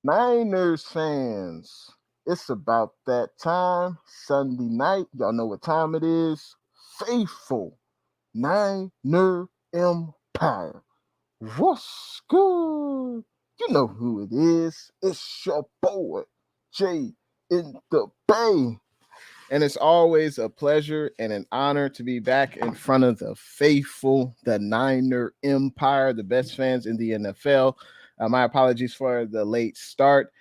Niners fans, it's about that time. Sunday night. Y'all know what time it is. Faithful Niner Empire. What's good? You know who it is. It's your boy, Jay in the Bay. And it's always a pleasure and an honor to be back in front of the faithful, the Niner Empire, the best fans in the NFL. My apologies for the late start.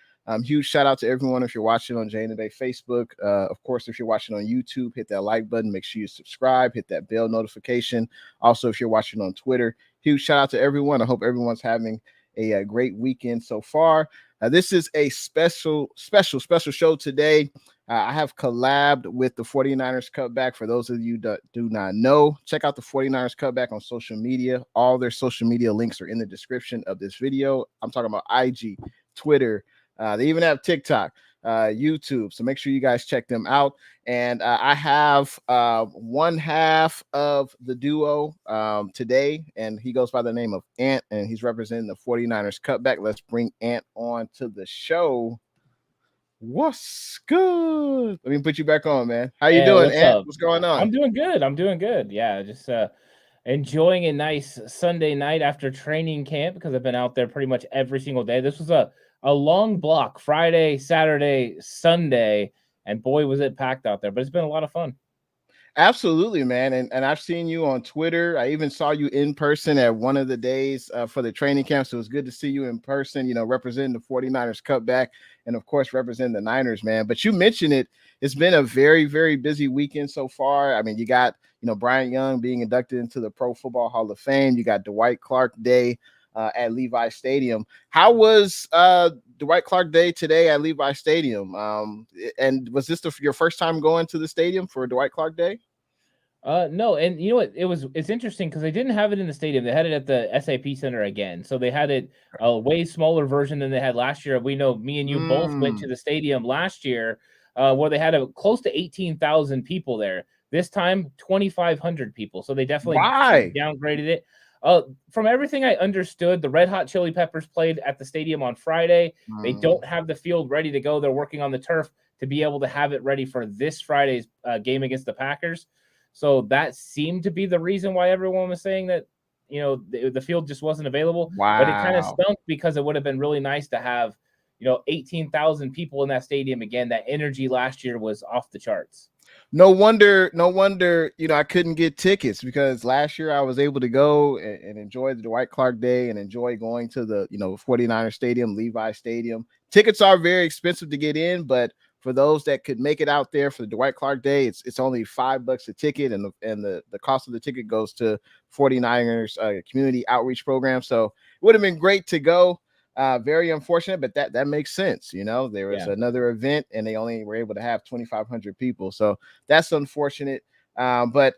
Huge shout out to everyone if you're watching on Jay and the Bay Facebook. Of course, if you're watching on YouTube, hit that like button. Make sure you subscribe, hit that bell notification. Also, if you're watching on Twitter, huge shout out to everyone. I hope everyone's having a great weekend so far. This is a special show today. I have collabed with the 49ers Cutback. For those of you that do not know, check out the 49ers Cutback on social media. All their social media links are in the description of this video. I'm talking about IG, Twitter. They even have TikTok, YouTube. So make sure you guys check them out. And I have one half of the duo today, and he goes by the name of Ant, and he's representing the 49ers Cutback. Let's bring Ant on to the show. What's good? Let me put you back on, man. How you doing, What's Ant? up? What's going on? I'm doing good. I'm doing good. Yeah, just enjoying a nice Sunday night after training camp because I've been out there pretty much every single day. This was a long block, Friday, Saturday, Sunday, and boy was it packed out there. But it's been a lot of fun. Absolutely, man. And I've seen you on Twitter. I even saw you in person at one of the days for the training camp. So it was good to see you in person, representing the 49ers Cutback and, of course, representing the Niners, man. But you mentioned it. It's been a very, very busy weekend so far. I mean, you got, Bryant Young being inducted into the Pro Football Hall of Fame. You got Dwight Clark Day at Levi Stadium. How was Dwight Clark Day today at Levi Stadium? And was this your first time going to the stadium for Dwight Clark Day? No, and you know what? It's interesting because they didn't have it in the stadium. They had it at the SAP Center again. So they had it a way smaller version than they had last year. We know me and you both went to the stadium last year, where they had close to 18,000 people there. This time, 2,500 people. So they definitely downgraded it. From everything I understood, the Red Hot Chili Peppers played at the stadium on Friday. They don't have the field ready to go. They're working on the turf to be able to have it ready for this Friday's game against the Packers. So that seemed to be the reason why everyone was saying that, the field just wasn't available. Wow. But it kind of stunk because it would have been really nice to have, 18,000 people in that stadium again. That energy last year was off the charts. No wonder, I couldn't get tickets because last year I was able to go and enjoy the Dwight Clark Day and enjoy going to the, 49er Stadium, Levi Stadium. Tickets are very expensive to get in, but for those that could make it out there for the Dwight Clark Day, it's only $5 a ticket, and the cost of the ticket goes to 49ers community outreach program. So it would have been great to go. Very unfortunate, but that makes sense. There was another event and they only were able to have 2,500 people. So that's unfortunate. But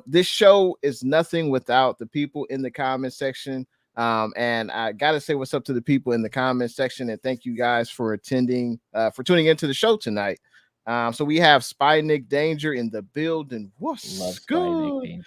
this show is nothing without the people in the comment section. And I got to say what's up to the people in the comment section, and thank you guys for attending, for tuning into the show tonight. So we have Spy Nick Danger in the building. What's good?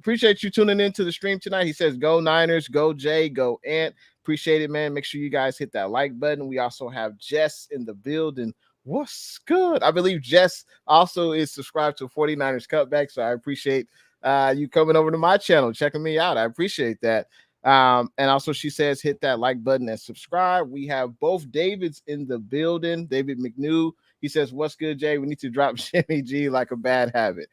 Appreciate you tuning into the stream tonight. He says, go Niners, go Jay, go Ant. Appreciate it, man. Make sure you guys hit that like button. We also have Jess in the building. What's good? I believe Jess also is subscribed to 49ers Cutback, so I appreciate you coming over to my channel, checking me out. I appreciate that. And also she says hit that like button and subscribe. We have both Davids in the building. David McNew, he says, what's good, Jay? We need to drop Jimmy G like a bad habit.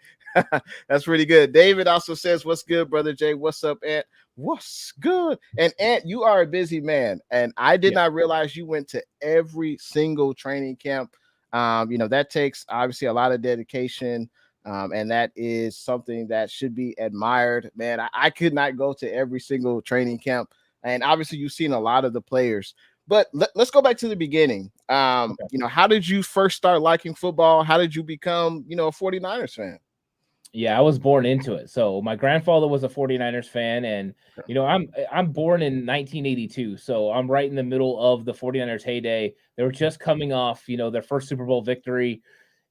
That's pretty good. David also says, what's good, brother Jay? What's up, Ant? What's good? And Ant, you are a busy man, and I did not realize you went to every single training camp. That takes obviously a lot of dedication. And that is something that should be admired, man. I could not go to every single training camp, and obviously you've seen a lot of the players, but let's go back to the beginning. How did you first start liking football? How did you become, a 49ers fan? Yeah, I was born into it. So my grandfather was a 49ers fan, and I'm born in 1982, so I'm right in the middle of the 49ers heyday. They were just coming off, their first Super Bowl victory.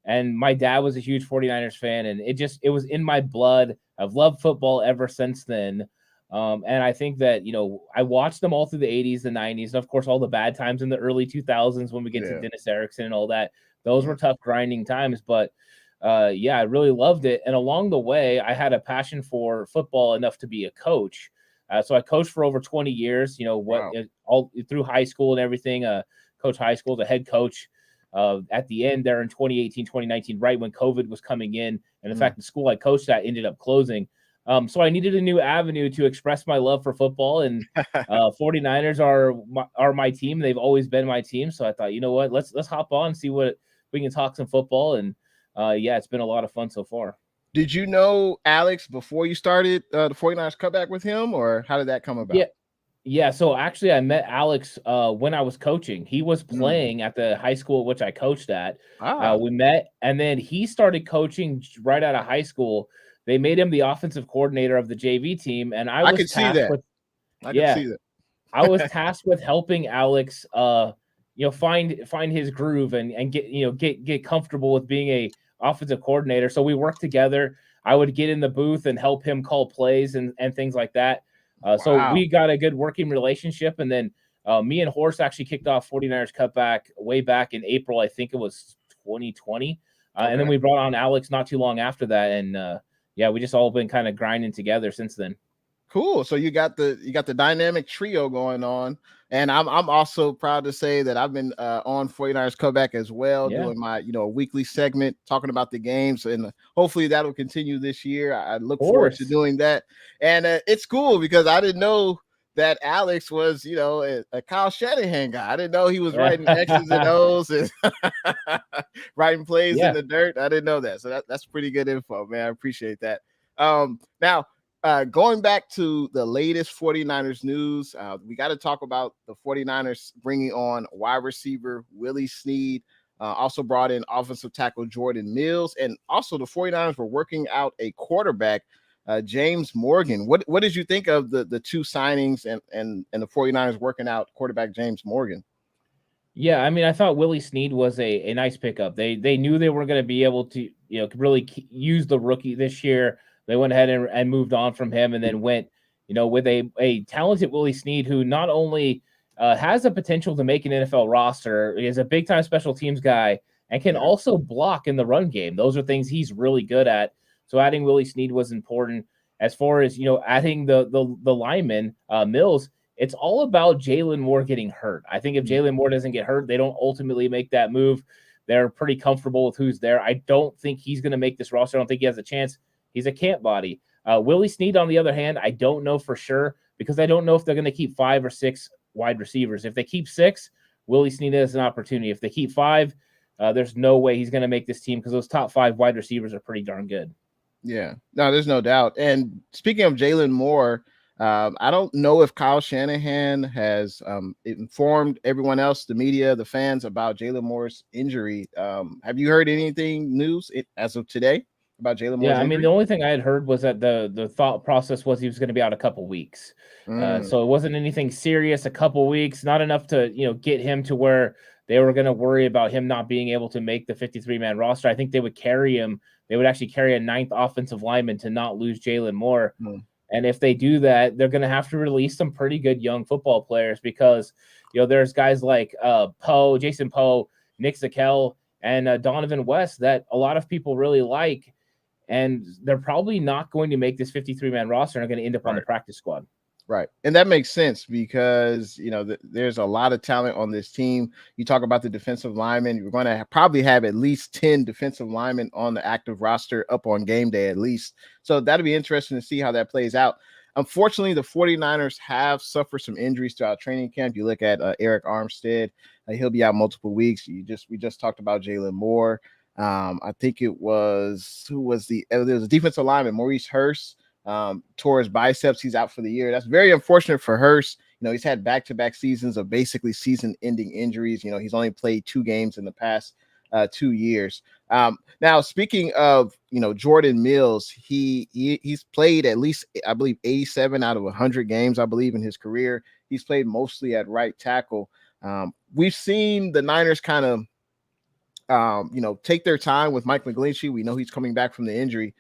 And my dad was a huge 49ers fan, and it was in my blood. I've loved football ever since then. And I think that, I watched them all through the 80s, the 90s, and of course, all the bad times in the early 2000s when we get to Dennis Erickson and all that. Those were tough, grinding times. But I really loved it. And along the way, I had a passion for football enough to be a coach. So I coached for over 20 years, all through high school and everything. Coach high school, the head coach at the end there in 2018, 2019, right when COVID was coming in. And in fact, the school I coached at ended up closing. So I needed a new avenue to express my love for football, and 49ers are my team. They've always been my team. So I thought, you know what, let's hop on, see what we can talk some football. And it's been a lot of fun so far. Did you know Alex before you started the 49ers Cutback with him, or how did that come about? Yeah. So actually, I met Alex when I was coaching. He was playing at the high school which I coached at. We met, and then he started coaching right out of high school. They made him the offensive coordinator of the JV team, and I was tasked with. I could see that. I was tasked with helping Alex, find his groove and get comfortable with being a offensive coordinator. So we worked together. I would get in the booth and help him call plays and things like that. So we got a good working relationship. And then me and Horst actually kicked off 49ers Cutback way back in April. I think it was 2020. And then we brought on Alex not too long after that. And we just all been kind of grinding together since then. Cool. So you got the dynamic trio going on, and I'm also proud to say that I've been on 49ers Cutback as well, doing my weekly segment talking about the games, and hopefully that'll continue this year. I look forward to doing that, and it's cool because I didn't know that Alex was a Kyle Shanahan guy. I didn't know he was writing X's and O's and writing plays in the dirt. I didn't know that, so that's pretty good info, man. I appreciate that. Now. Going back to the latest 49ers news, we got to talk about the 49ers bringing on wide receiver Willie Snead, also brought in offensive tackle Jordan Mills, and also the 49ers were working out a quarterback, James Morgan. What did you think of the two signings and the 49ers working out quarterback James Morgan? Yeah, I mean, I thought Willie Snead was a nice pickup. They knew they were going to be able to really use the rookie this year. They went ahead and moved on from him, and then went, with a talented Willie Snead, who not only has the potential to make an NFL roster, he is a big-time special teams guy, and can also block in the run game. Those are things he's really good at. So adding Willie Snead was important. As far as adding the lineman Mills, it's all about Jalen Moore getting hurt. I think if Jalen Moore doesn't get hurt, they don't ultimately make that move. They're pretty comfortable with who's there. I don't think he's going to make this roster. I don't think he has a chance. He's a camp body. Willie Snead, on the other hand, I don't know for sure, because I don't know if they're going to keep 5 or 6 wide receivers. If they keep 6, Willie Snead has an opportunity. If they keep 5, there's no way he's going to make this team, because those top 5 wide receivers are pretty darn good. Yeah, no, there's no doubt. And speaking of Jalen Moore, I don't know if Kyle Shanahan has informed everyone else, the media, the fans, about Jalen Moore's injury. Have you heard anything news as of today about Jalen Moore's injury? I mean, the only thing I had heard was that the thought process was he was going to be out a couple weeks. So it wasn't anything serious, a couple weeks, not enough to, get him to where they were going to worry about him not being able to make the 53-man roster. I think they would carry him. They would actually carry a 9th offensive lineman to not lose Jalen Moore. And if they do that, they're going to have to release some pretty good young football players, because, there's guys like Jason Poe, Nick Zakel, and Donovan West that a lot of people really like. And they're probably not going to make this 53-man roster and are going to end up on the practice squad. Right. And that makes sense, because, there's a lot of talent on this team. You talk about the defensive linemen. You're going to probably have at least 10 defensive linemen on the active roster up on game day at least. So that'll be interesting to see how that plays out. Unfortunately, the 49ers have suffered some injuries throughout training camp. You look at Eric Armstead. He'll be out multiple weeks. We just talked about Jalen Moore. I think it was there was a defensive lineman, Maurice Hurst, tore his biceps. He's out for the year. That's very unfortunate for Hurst. He's had back-to-back seasons of basically season-ending injuries. He's only played 2 games in the past 2 years. Now, speaking of, Jordan Mills, he's played at least, I believe, 87 out of 100 games, I believe, in his career. He's played mostly at right tackle. We've seen the Niners kind of take their time with Mike McGlinchey. We know he's coming back from the injury.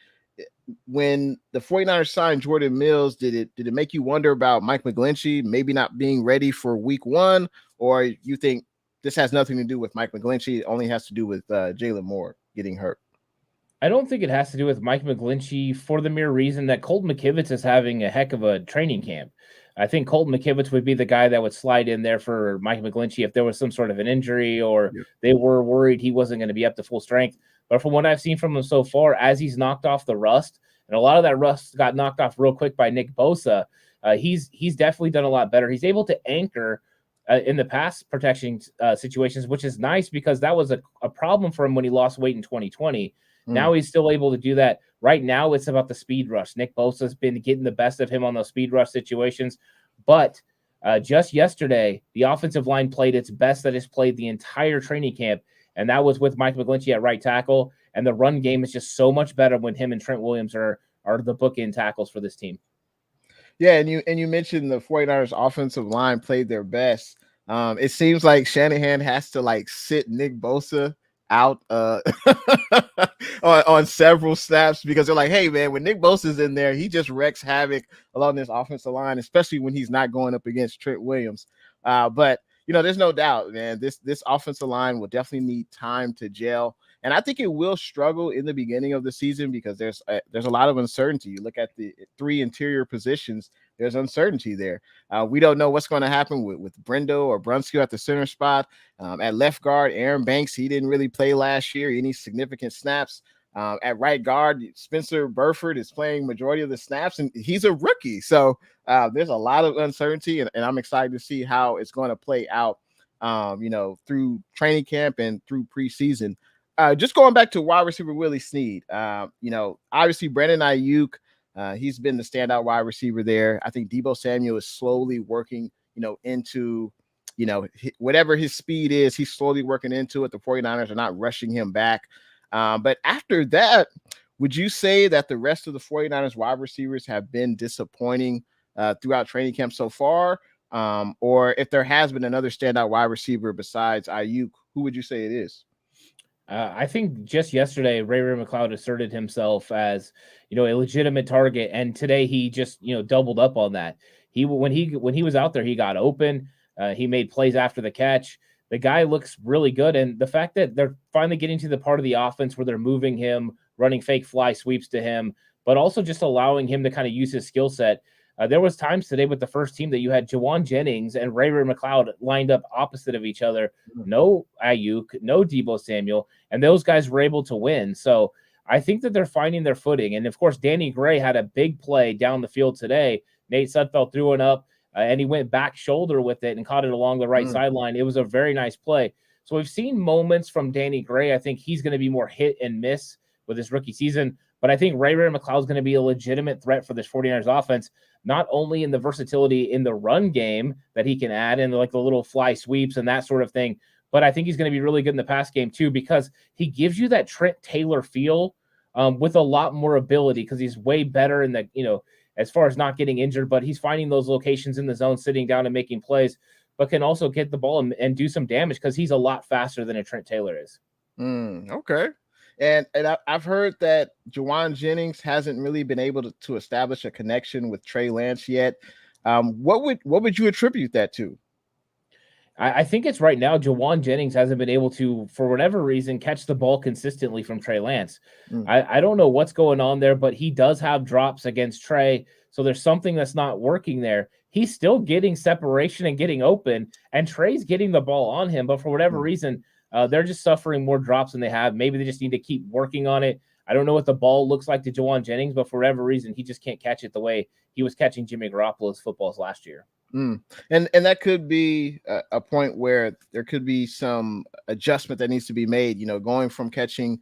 when the 49ers signed Jordan Mills, did it make you wonder about Mike McGlinchey maybe not being ready for week one? Or you think this has nothing to do with Mike McGlinchey, it only has to do with Jalen Moore getting hurt? I don't think it has to do with Mike McGlinchey for the mere reason that Colton McKivitz is having a heck of a training camp. I think Colton McKivitz would be the guy that would slide in there for Mike McGlinchey if there was some sort of an injury or they were worried he wasn't going to be up to full strength. But from what I've seen from him so far, as he's knocked off the rust, and a lot of that rust got knocked off real quick by Nick Bosa, he's definitely done a lot better. He's able to anchor in the pass protection situations, which is nice because that was a problem for him when he lost weight in 2020. Now he's still able to do that. Right now, it's about the speed rush. Nick Bosa's been getting the best of him on those speed rush situations. But just yesterday, the offensive line played its best that it's played the entire training camp, and that was with Mike McGlinchey at right tackle. And the run game is just so much better when him and Trent Williams are the bookend tackles for this team. Yeah, and you mentioned the 49ers offensive line played their best. It seems like Shanahan has to sit Nick Bosa out on several snaps because they're like, hey man, when Nick Bosa's in there, he just wrecks havoc along this offensive line, especially when he's not going up against Trent Williams. But there's no doubt, man, this offensive line will definitely need time to gel. And I think it will struggle in the beginning of the season because there's a lot of uncertainty. You look at the three interior positions, there's uncertainty there. We don't know what's going to happen with Brendo or Brunskill at the center spot. At left guard, Aaron Banks, he didn't really play last year, any significant snaps. At right guard, Spencer Burford is playing majority of the snaps, and he's a rookie. So there's a lot of uncertainty, and I'm excited to see how it's going to play out, through training camp and through preseason. Just going back to wide receiver Willie Snead, obviously Brandon Ayuk, he's been the standout wide receiver there. I think Deebo Samuel is slowly working, into, whatever his speed is, he's slowly working into it. The 49ers are not rushing him back. But after that, would you say that the rest of the 49ers wide receivers have been disappointing throughout training camp so far? Or if there has been another standout wide receiver besides Ayuk, who would you say it is? I think just yesterday, Ray McCloud asserted himself as, a legitimate target, and today he just, doubled up on that. When he was out there, he got open. He made plays after the catch. The guy looks really good, and the fact that they're finally getting to the part of the offense where they're moving him, running fake fly sweeps to him, but also just allowing him to kind of use his skill set. There was times today with the first team that you had Jawan Jennings and Ray McCloud lined up opposite of each other. No Ayuk, no Deebo Samuel, and those guys were able to win. So I think that they're finding their footing. And, of course, Danny Gray had a big play down the field today. Nate Sudfeld threw it up, and he went back shoulder with it and caught it along the right sideline. It was a very nice play. So we've seen moments from Danny Gray. I think he's going to be more hit and miss with his rookie season. But I think Ray McCloud is going to be a legitimate threat for this 49ers offense, not only in the versatility in the run game that he can add in the little fly sweeps and that sort of thing, but I think he's going to be really good in the pass game too because he gives you that Trent Taylor feel with a lot more ability because he's way better in the, as far as not getting injured, but he's finding those locations in the zone, sitting down and making plays, but can also get the ball and do some damage because he's a lot faster than a Trent Taylor is. Okay. And I've heard that Jawan Jennings hasn't really been able to establish a connection with Trey Lance yet. What would you attribute that to? I think it's right now Jawan Jennings hasn't been able to, for whatever reason, catch the ball consistently from Trey Lance. I don't know what's going on there, but he does have drops against Trey. So there's something that's not working there. He's still getting separation and getting open, and Trey's getting the ball on him. But for whatever reason, they're just suffering more drops than they have. Maybe they just need to keep working on it. I don't know what the ball looks like to Jawan Jennings, but for whatever reason, he just can't catch it the way he was catching Jimmy Garoppolo's footballs last year. And that could be a point where there could be some adjustment that needs to be made, going from catching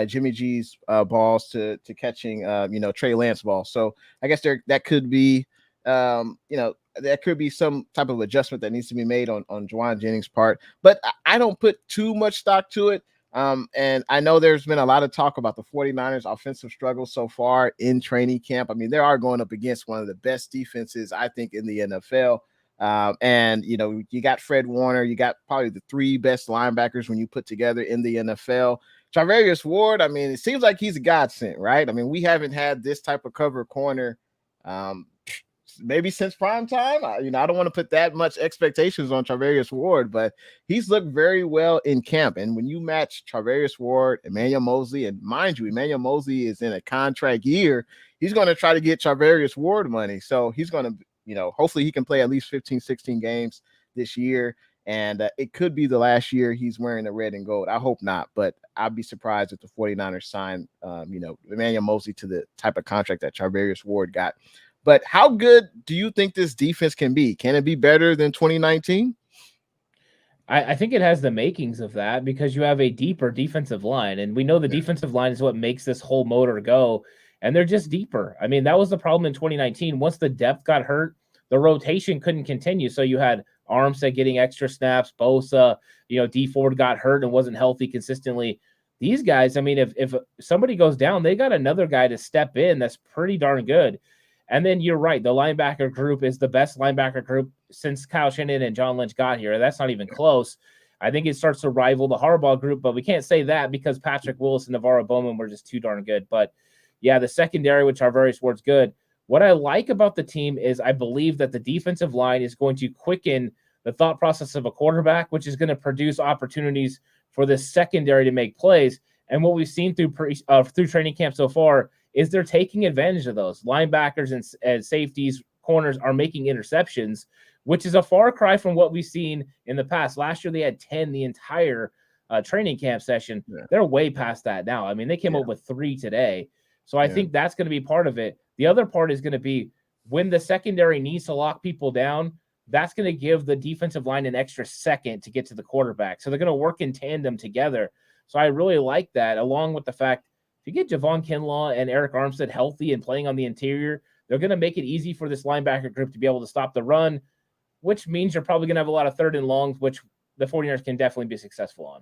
Jimmy G's balls to catching, Trey Lance balls. So I guess that could be, there could be some type of adjustment that needs to be made on Jawan Jennings' part. But I don't put too much stock to it. And I know there's been a lot of talk about the 49ers offensive struggles so far in training camp. I mean, they are going up against one of the best defenses, I think, in the NFL. And, you got Fred Warner, you got probably the three best linebackers when you put together in the NFL. Charvarius Ward, I mean, it seems like he's a godsend, right? I mean, we haven't had this type of cover corner maybe since prime time. I don't want to put that much expectations on Charvarius Ward, but he's looked very well in camp. And when you match Charvarius Ward, Emmanuel Mosley, and mind you, Emmanuel Mosley is in a contract year, he's going to try to get Charvarius Ward money. So he's going to, hopefully he can play at least 15, 16 games this year. And it could be the last year he's wearing the red and gold. I hope not, but I'd be surprised if the 49ers sign, Emmanuel Mosley to the type of contract that Charvarius Ward got. But how good do you think this defense can be? Can it be better than 2019? I think it has the makings of that because you have a deeper defensive line. And we know the defensive line is what makes this whole motor go. And they're just deeper. I mean, that was the problem in 2019. Once the depth got hurt, the rotation couldn't continue. So you had Armstead getting extra snaps, Bosa, D Ford got hurt and wasn't healthy consistently. These guys, I mean, if somebody goes down, they got another guy to step in that's pretty darn good. And then you're right, the linebacker group is the best linebacker group since Kyle Shanahan and John Lynch got here. That's not even close. I think it starts to rival the Harbaugh group, but we can't say that because Patrick Willis and Navarro Bowman were just too darn good. But yeah, the secondary with Charvarius Ward's good. What I like about the team is I believe that the defensive line is going to quicken the thought process of a quarterback, which is going to produce opportunities for the secondary to make plays. And what we've seen through training camp so far is they're taking advantage of those. Linebackers and safeties, corners are making interceptions, which is a far cry from what we've seen in the past. Last year, they had 10 the entire training camp session. Yeah. They're way past that now. I mean, they came up with 3 today. So I think that's going to be part of it. The other part is going to be when the secondary needs to lock people down, that's going to give the defensive line an extra second to get to the quarterback. So they're going to work in tandem together. So I really like that, along with the fact if you get Javon Kinlaw and Eric Armstead healthy and playing on the interior, they're going to make it easy for this linebacker group to be able to stop the run, which means you're probably going to have a lot of third and longs, which the 49ers can definitely be successful on.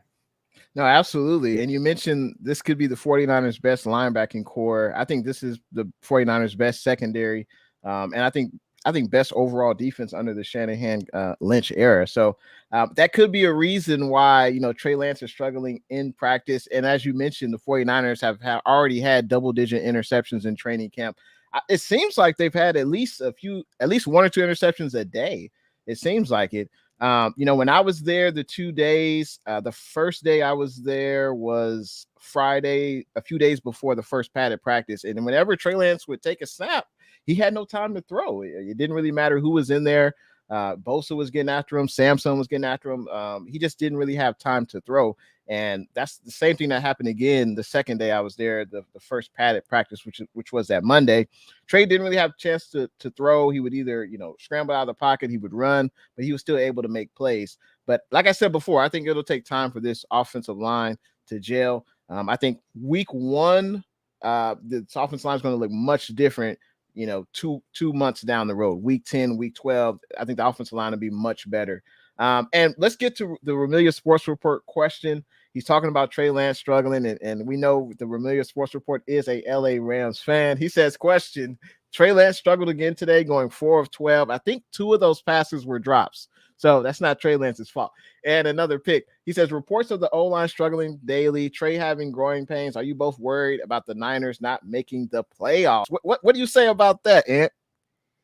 No, absolutely. And you mentioned this could be the 49ers' best linebacking core. I think this is the 49ers' best secondary. And I think best overall defense under the Shanahan Lynch era. So that could be a reason why, Trey Lance is struggling in practice. And as you mentioned, the 49ers have already had double-digit interceptions in training camp. It seems like they've had at least 1 or 2 interceptions a day. It seems like it. When I was there the 2 days, the first day I was there was Friday, a few days before the first padded practice. And whenever Trey Lance would take a snap, he had no time to throw. It didn't really matter who was in there. Bosa was getting after him. Samson was getting after him. He just didn't really have time to throw. And that's the same thing that happened again the second day I was there, the first padded practice, which was that Monday. Trey didn't really have a chance to throw. He would either, scramble out of the pocket, he would run, but he was still able to make plays. But like I said before, I think it'll take time for this offensive line to gel. I think week 1, this offensive line is going to look much different. 2 months down the road, week 10, week 12, I think the offensive line will be much better. And let's get to the Remilia Sports Report question. He's talking about Trey Lance struggling, and we know the Remilia Sports Report is a LA Rams fan. He says, question, Trey Lance struggled again today, going 4 of 12. I think 2 of those passes were drops. So that's not Trey Lance's fault. And another pick. He says, reports of the O-line struggling daily, Trey having growing pains. Are you both worried about the Niners not making the playoffs? What do you say about that, Ant?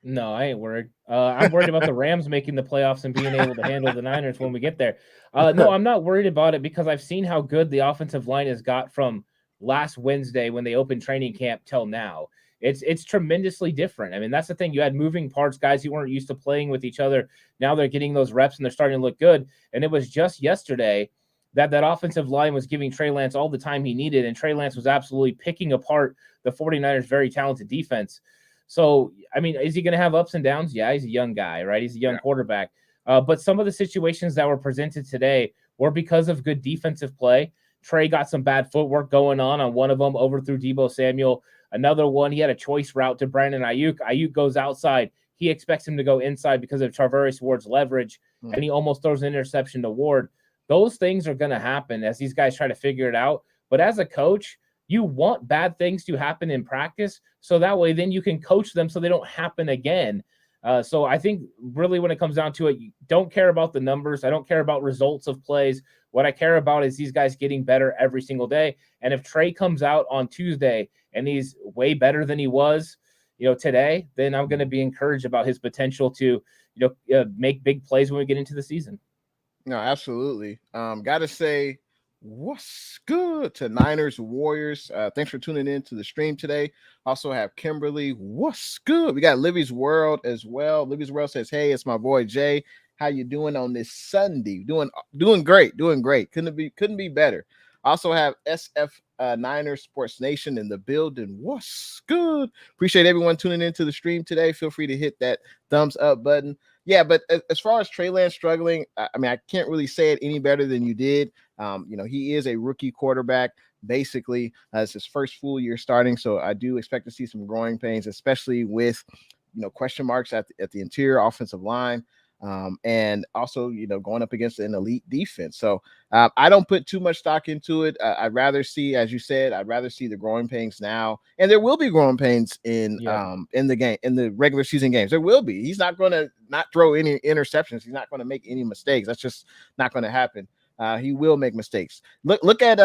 No, I ain't worried. I'm worried about the Rams making the playoffs and being able to handle the Niners when we get there. No, I'm not worried about it because I've seen how good the offensive line has got from last Wednesday when they opened training camp till now. It's tremendously different. I mean, that's the thing. You had moving parts, guys who weren't used to playing with each other. Now they're getting those reps and they're starting to look good. And it was just yesterday that offensive line was giving Trey Lance all the time he needed. And Trey Lance was absolutely picking apart the 49ers' very talented defense. So, I mean, is he going to have ups and downs? Yeah, he's a young guy, right? He's a young quarterback. But some of the situations that were presented today were because of good defensive play. Trey got some bad footwork going on one of them, overthrew Deebo Samuel. Another one, he had a choice route to Brandon Ayuk. Ayuk goes outside. He expects him to go inside because of Charvarius Ward's leverage, and he almost throws an interception to Ward. Those things are going to happen as these guys try to figure it out. But as a coach, you want bad things to happen in practice, so that way then you can coach them so they don't happen again. So I think really when it comes down to it, you don't care about the numbers. I don't care about results of plays. What I care about is these guys getting better every single day. And if Trey comes out on Tuesday and he's way better than he was, today, then I'm going to be encouraged about his potential to, make big plays when we get into the season. No, absolutely. Got to say, what's good to Niners Warriors? Thanks for tuning in to the stream today. Also have Kimberly. What's good? We got Livy's World as well. Livy's World says, "Hey, it's my boy Jay. How you doing on this Sunday? Doing great. Couldn't be better." Also have SF Niners Sports Nation in the building. What's good? Appreciate everyone tuning into the stream today. Feel free to hit that thumbs up button. Yeah, but as far as Trey Lance struggling, I mean, I can't really say it any better than you did. He is a rookie quarterback. Basically, it's his first full year starting, so I do expect to see some growing pains, especially with question marks at the interior offensive line. And also, going up against an elite defense. So I don't put too much stock into it. I'd rather see, as you said, the growing pains now. And there will be growing pains in the game, in the regular season games. There will be. He's not going to not throw any interceptions. He's not going to make any mistakes. That's just not going to happen. He will make mistakes. Look at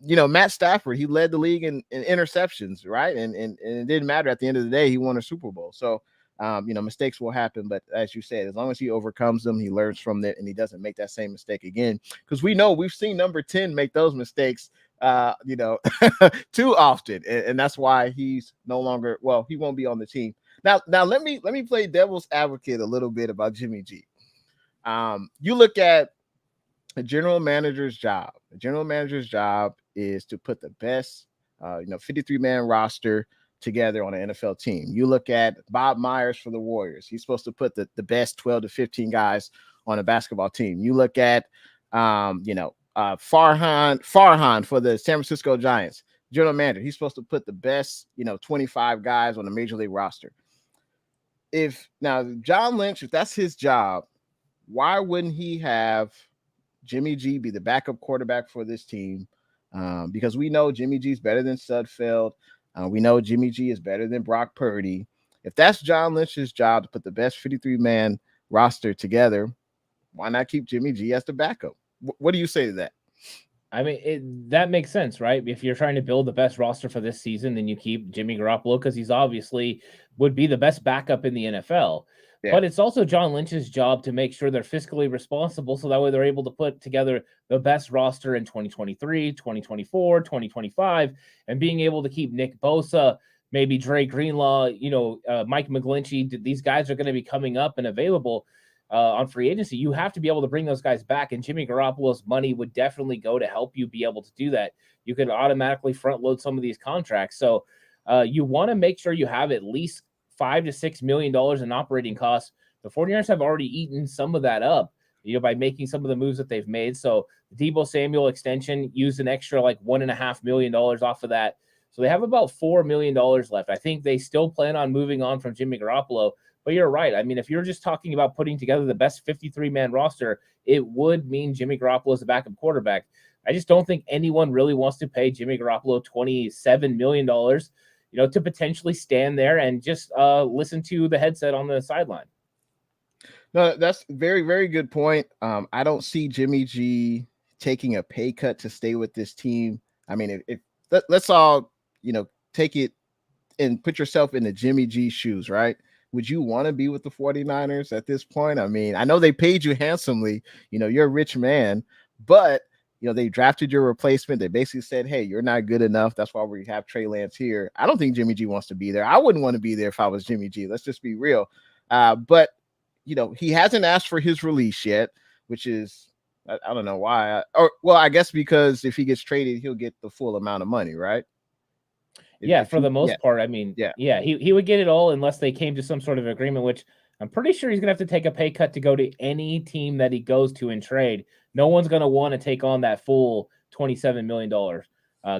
Matt Stafford. He led the league in interceptions, right? And it didn't matter at the end of the day. He won a Super Bowl. So mistakes will happen, but as you said, as long as he overcomes them, he learns from it and he doesn't make that same mistake again. Because we've seen number 10 make those mistakes, too often, and that's why he's no longer. Well, he won't be on the team now. Let me play devil's advocate a little bit about Jimmy G. You look at a general manager's job. The general manager's job is to put the best, 53-man roster together on an NFL team. You look at Bob Myers for the Warriors. He's supposed to put the best 12 to 15 guys on a basketball team. You look at, Farhan for the San Francisco Giants, general manager. He's supposed to put the best, 25 guys on a major league roster. If John Lynch, if that's his job, why wouldn't he have Jimmy G be the backup quarterback for this team? Because we know Jimmy G is better than Sudfeld. We know Jimmy G is better than Brock Purdy. If that's John Lynch's job to put the best 53-man roster together, why not keep Jimmy G as the backup? What do you say to that? I mean, that makes sense, right? If you're trying to build the best roster for this season, then you keep Jimmy Garoppolo because he's obviously would be the best backup in the NFL. Yeah. But it's also John Lynch's job to make sure they're fiscally responsible so that way they're able to put together the best roster in 2023, 2024, 2025, and being able to keep Nick Bosa, maybe Dre Greenlaw, Mike McGlinchey. These guys are going to be coming up and available on free agency. You have to be able to bring those guys back, and Jimmy Garoppolo's money would definitely go to help you be able to do that. You could automatically front load some of these contracts. So you want to make sure you have at least $5 to $6 million in operating costs. The 49ers have already eaten some of that up, by making some of the moves that they've made. So the Deebo Samuel extension used an extra like $1.5 million off of that. So they have about $4 million left. I think they still plan on moving on from Jimmy Garoppolo, but you're right. I mean, if you're just talking about putting together the best 53-man roster, it would mean Jimmy Garoppolo is a backup quarterback. I just don't think anyone really wants to pay Jimmy Garoppolo $27 million, to potentially stand there and just listen to the headset on the sideline. No, that's very, very good point. I don't see Jimmy G taking a pay cut to stay with this team. I mean, let's all, take it and put yourself in the Jimmy G shoes, right? Would you want to be with the 49ers at this point? I mean, I know they paid you handsomely. You're a rich man, but they drafted your replacement. They basically said, hey, you're not good enough. That's why we have Trey Lance here. I don't think Jimmy G wants to be there. I wouldn't want to be there if I was Jimmy G. Let's just be real. But, he hasn't asked for his release yet, which is, I don't know why. I guess because if he gets traded, he'll get the full amount of money, right? For the most part. I mean, he would get it all unless they came to some sort of agreement, which I'm pretty sure he's going to have to take a pay cut to go to any team that he goes to in trade. No one's going to want to take on that full $27 million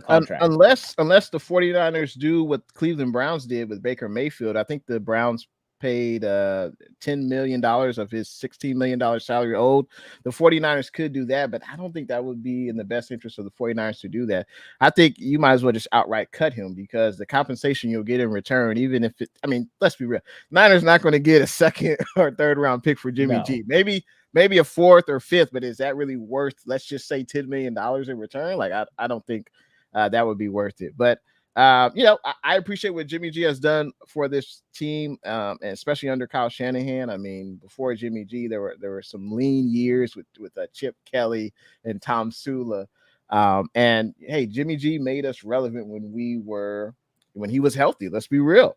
contract. Unless the 49ers do what Cleveland Browns did with Baker Mayfield. I think the Browns paid $10 million of his $16 million salary owed. The 49ers could do that, but I don't think that would be in the best interest of the 49ers to do that. I think you might as well just outright cut him, because the compensation you'll get in return, even if let's be real, Niners not going to get a second or third round pick for Jimmy G. Maybe a fourth or fifth, but is that really worth, let's just say, $10 million in return? Like, I don't think that would be worth it. But I appreciate what Jimmy G has done for this team, and especially under Kyle Shanahan. I mean, before Jimmy G, there were some lean years with Chip Kelly and Tom Sula. And hey, Jimmy G made us relevant when he was healthy. Let's be real.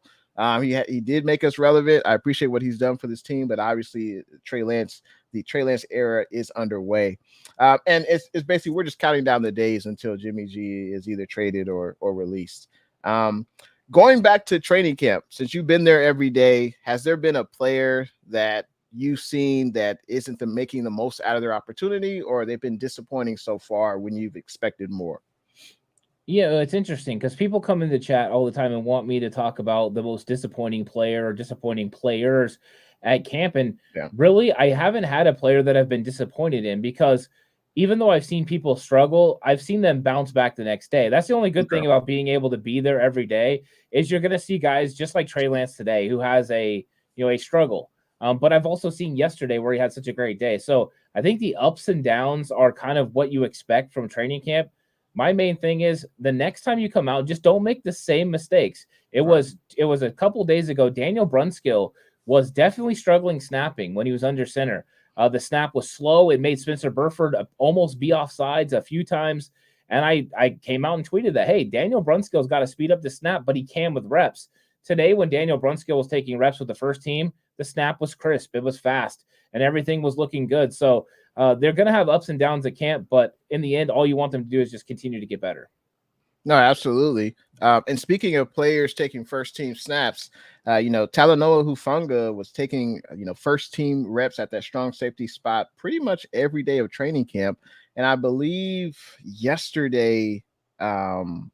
He did make us relevant. I appreciate what he's done for this team, but obviously the Trey Lance era is underway. And it's basically, we're just counting down the days until Jimmy G is either traded or released. Going back to training camp, since you've been there every day, has there been a player that you've seen that isn't making the most out of their opportunity, or they've been disappointing so far when you've expected more? Yeah, it's interesting because people come in the chat all the time and want me to talk about the most disappointing player or disappointing players at camp. And really, I haven't had a player that I've been disappointed in, because even though I've seen people struggle, I've seen them bounce back the next day. That's the only good thing about being able to be there every day, is you're going to see guys just like Trey Lance today who has a struggle. But I've also seen yesterday where he had such a great day. So I think the ups and downs are kind of what you expect from training camp. My main thing is, the next time you come out, just don't make the same mistakes. It was a couple days ago, Daniel Brunskill was definitely struggling snapping when he was under center. The snap was slow. It made Spencer Burford almost be offsides a few times. And I came out and tweeted that, hey, Daniel Brunskill's got to speed up the snap, but he can with reps. Today, when Daniel Brunskill was taking reps with the first team, the snap was crisp. It was fast, and everything was looking good. So they're going to have ups and downs at camp, but in the end, all you want them to do is just continue to get better. No, absolutely. And speaking of players taking first team snaps, Talanoa Hufanga was taking, first team reps at that strong safety spot pretty much every day of training camp. And I believe yesterday, Tavarius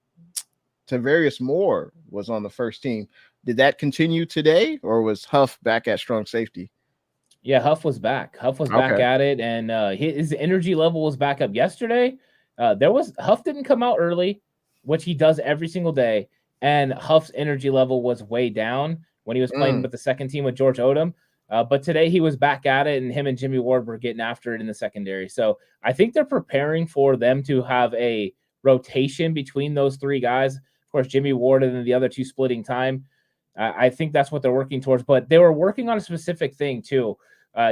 Moore was on the first team. Did that continue today, or was Huff back at strong safety? Yeah, Huff was back. Huff was back at it, and his energy level was back up yesterday. Huff didn't come out early, which he does every single day, and Huff's energy level was way down when he was playing with the second team with George Odom. But today he was back at it, and him and Jimmy Ward were getting after it in the secondary. So I think they're preparing for them to have a rotation between those three guys. Of course, Jimmy Ward and then the other two splitting time. I think that's what they're working towards. But they were working on a specific thing too.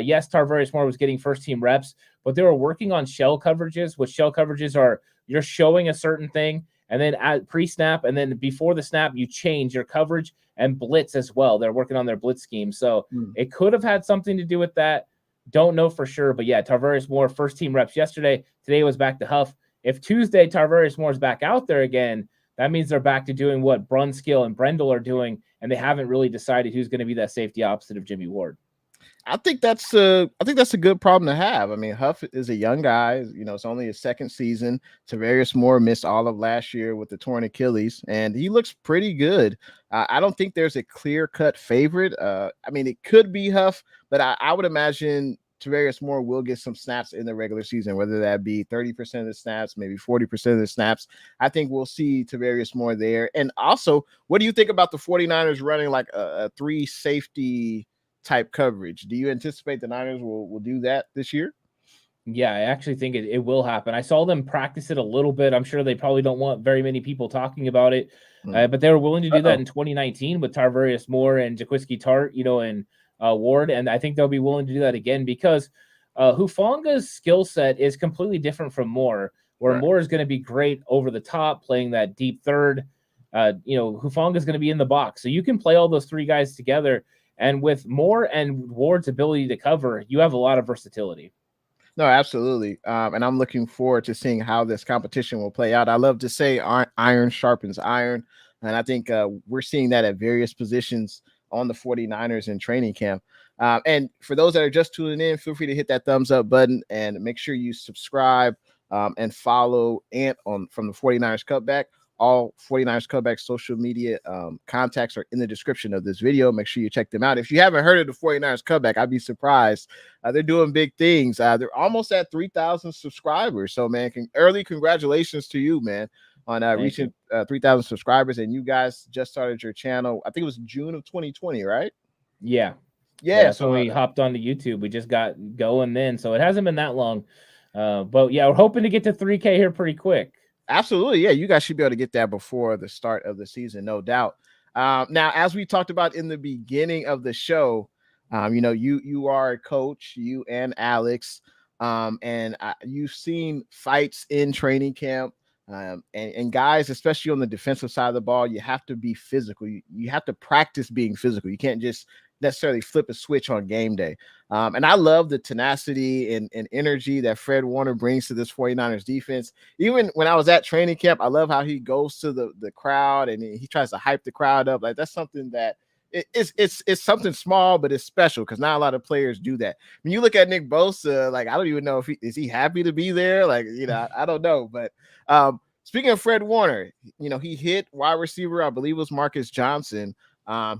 Yes, Tarvarius Moore was getting first team reps, but they were working on shell coverages, which shell coverages are, you're showing a certain thing, and then at pre-snap, and then before the snap, you change your coverage and blitz as well. They're working on their blitz scheme. So it could have had something to do with that. Don't know for sure, but yeah, Tarvarius Moore, first team reps yesterday. Today was back to Huff. If Tuesday Tarvarius Moore is back out there again, that means they're back to doing what Brunskill and Brendel are doing, and they haven't really decided who's going to be that safety opposite of Jimmy Ward. I think that's a good problem to have. I mean, Huff is a young guy. It's only his second season. Tavarius Moore missed all of last year with the torn Achilles, and he looks pretty good. I don't think there's a clear-cut favorite. It could be Huff, but I would imagine Tavarius Moore will get some snaps in the regular season, whether that be 30% of the snaps, maybe 40% of the snaps. I think we'll see Tavarius Moore there. And also, what do you think about the 49ers running like a three safety type coverage? Do you anticipate the Niners will do that this year? Yeah, I actually think it will happen. I saw them practice it a little bit. I'm sure they probably don't want very many people talking about it, but they were willing to do that in 2019 with Tarvarius Moore and Jaquiski Tart, and Ward, and I think they'll be willing to do that again because Hufanga's skill set is completely different from Moore, where Moore is going to be great over the top, playing that deep third. Hufanga is going to be in the box, so you can play all those three guys together. And with Moore and Ward's ability to cover, you have a lot of versatility. No, absolutely. And I'm looking forward to seeing how this competition will play out. I love to say iron sharpens iron. And I think we're seeing that at various positions on the 49ers in training camp. And for those that are just tuning in, feel free to hit that thumbs up button and make sure you subscribe and follow Ant from the 49ers Cutback All 49ers Cutback social media contacts are in the description of this video. Make sure you check them out. If you haven't heard of the 49ers Cutback, I'd be surprised. They're doing big things. They're almost at 3,000 subscribers. So, man, early congratulations to you, man, on reaching 3,000 subscribers. And you guys just started your channel. I think it was June of 2020, right? Yeah. So we hopped onto YouTube. We just got going then. So it hasn't been that long. But yeah, we're hoping to get to 3K here pretty quick. Absolutely. Yeah, you guys should be able to get that before the start of the season, no doubt. Now, as we talked about in the beginning of the show, you are a coach, you and Alex, and you've seen fights in training camp. And guys, especially on the defensive side of the ball, you have to be physical. You have to practice being physical. You can't just necessarily flip a switch on game day. And I love the tenacity and energy that Fred Warner brings to this 49ers defense. Even when I was at training camp, I love how he goes to the crowd and he tries to hype the crowd up. Like, that's something that it's something small, but it's special because not a lot of players do that. When you look at Nick Bosa, like, I don't even know if he happy to be there. Like, I don't know. But speaking of Fred Warner, he hit wide receiver, I believe it was Marcus Johnson,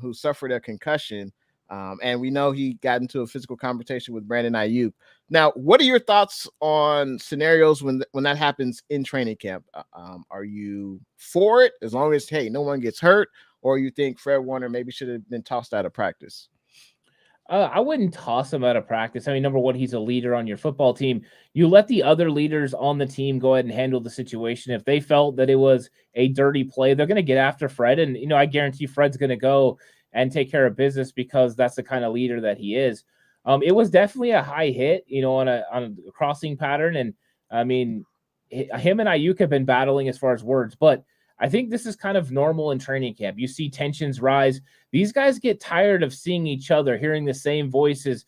who suffered a concussion. And we know he got into a physical confrontation with Brandon Ayuk. Now, what are your thoughts on scenarios when that happens in training camp? Are you for it as long as, hey, no one gets hurt, or you think Fred Warner maybe should have been tossed out of practice? I wouldn't toss him out of practice. I mean, number one, he's a leader on your football team. You let the other leaders on the team go ahead and handle the situation. If they felt that it was a dirty play, they're going to get after Fred. And, I guarantee Fred's going to go and take care of business because that's the kind of leader that he is. It was definitely a high hit, on a crossing pattern. And I mean, him and Ayuk have been battling as far as words, but I think this is kind of normal in training camp. You see tensions rise. These guys get tired of seeing each other, hearing the same voices,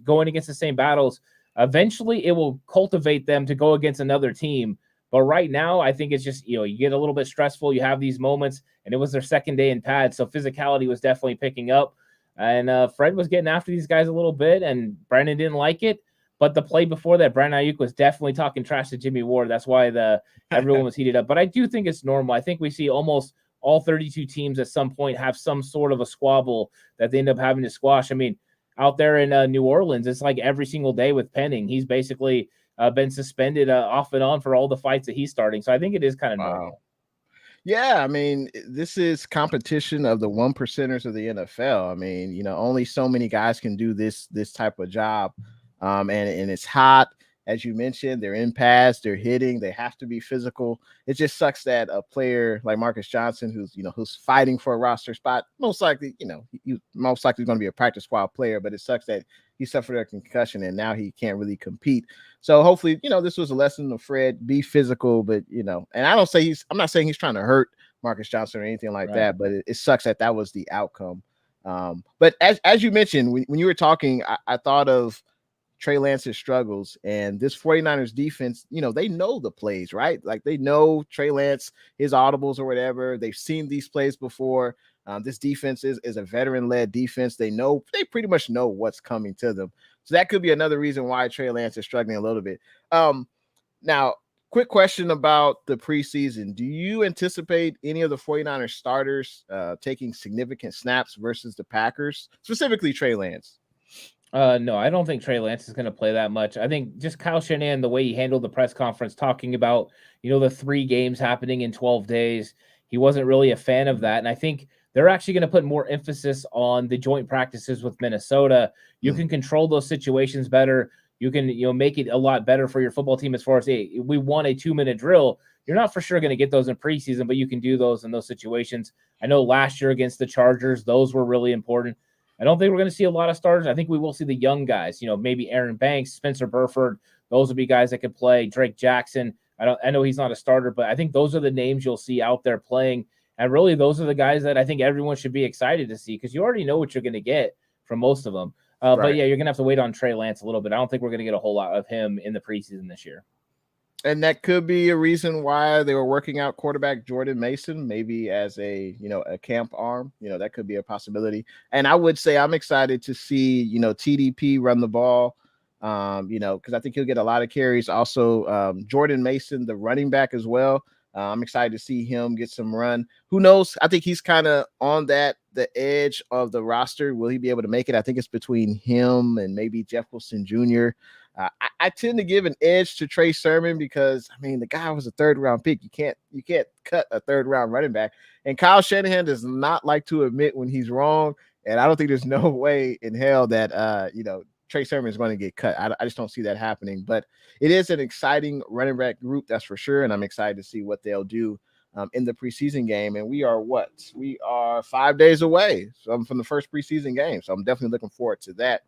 going against the same battles. Eventually it will cultivate them to go against another team. But right now, I think it's just, you get a little bit stressful. You have these moments, and it was their second day in pads. So physicality was definitely picking up. And Fred was getting after these guys a little bit, and Brandon didn't like it. But the play before that, Brandon Ayuk was definitely talking trash to Jimmy Ward. That's why everyone was heated up. But I do think it's normal. I think we see almost all 32 teams at some point have some sort of a squabble that they end up having to squash. I mean, out there in New Orleans, it's like every single day with Penning. He's basically been suspended off and on for all the fights that he's starting. So I think it is kind of normal. Yeah, I mean, this is competition of the 1%ers of the NFL. I mean, only so many guys can do this type of job. And it's hot, as you mentioned. They're in pads, they're hitting, they have to be physical. It just sucks that a player like Marcus Johnson, who's fighting for a roster spot, most likely, he's most likely going to be a practice squad player, but it sucks that he suffered a concussion and now he can't really compete. So hopefully, this was a lesson to Fred, be physical, but, and I'm not saying he's trying to hurt Marcus Johnson or anything like that, but it sucks that was the outcome. But as you mentioned, when you were talking, I thought of Trey Lance's struggles, and this 49ers defense, they know the plays, right? Like, they know Trey Lance, his audibles or whatever. They've seen these plays before. This defense is a veteran-led defense. They pretty much know what's coming to them. So that could be another reason why Trey Lance is struggling a little bit. Now, quick question about the preseason. Do you anticipate any of the 49ers starters taking significant snaps versus the Packers, specifically Trey Lance? No, I don't think Trey Lance is going to play that much. I think just Kyle Shanahan, the way he handled the press conference, talking about, the 3 games happening in 12 days, he wasn't really a fan of that. And I think they're actually going to put more emphasis on the joint practices with Minnesota. You can control those situations better. You can, make it a lot better for your football team as far as, hey, we want a 2-minute drill. You're not for sure going to get those in preseason, but you can do those in those situations. I know last year against the Chargers, those were really important. I don't think we're going to see a lot of starters. I think we will see the young guys, maybe Aaron Banks, Spencer Burford. Those will be guys that could play. Drake Jackson. I know he's not a starter, but I think those are the names you'll see out there playing. And really, those are the guys that I think everyone should be excited to see, because you already know what you're going to get from most of them. Right. But yeah, you're going to have to wait on Trey Lance a little bit. I don't think we're going to get a whole lot of him in the preseason this year. And that could be a reason why they were working out quarterback Jordan Mason, maybe as a camp arm. That could be a possibility. And I would say I'm excited to see, TDP run the ball, because I think he'll get a lot of carries. Also, Jordan Mason, the running back as well. I'm excited to see him get some run. Who knows? I think he's kind of on the edge of the roster. Will he be able to make it? I think it's between him and maybe Jeff Wilson Jr. I tend to give an edge to Trey Sermon because I mean the guy was a 3rd round pick. You can't cut a 3rd round running back. And Kyle Shanahan does not like to admit when he's wrong. And I don't think there's no way in hell that Trey Sermon is going to get cut. I just don't see that happening. But it is an exciting running back group, that's for sure. And I'm excited to see what they'll do in the preseason game. And we are 5 days away from the first preseason game. So I'm definitely looking forward to that.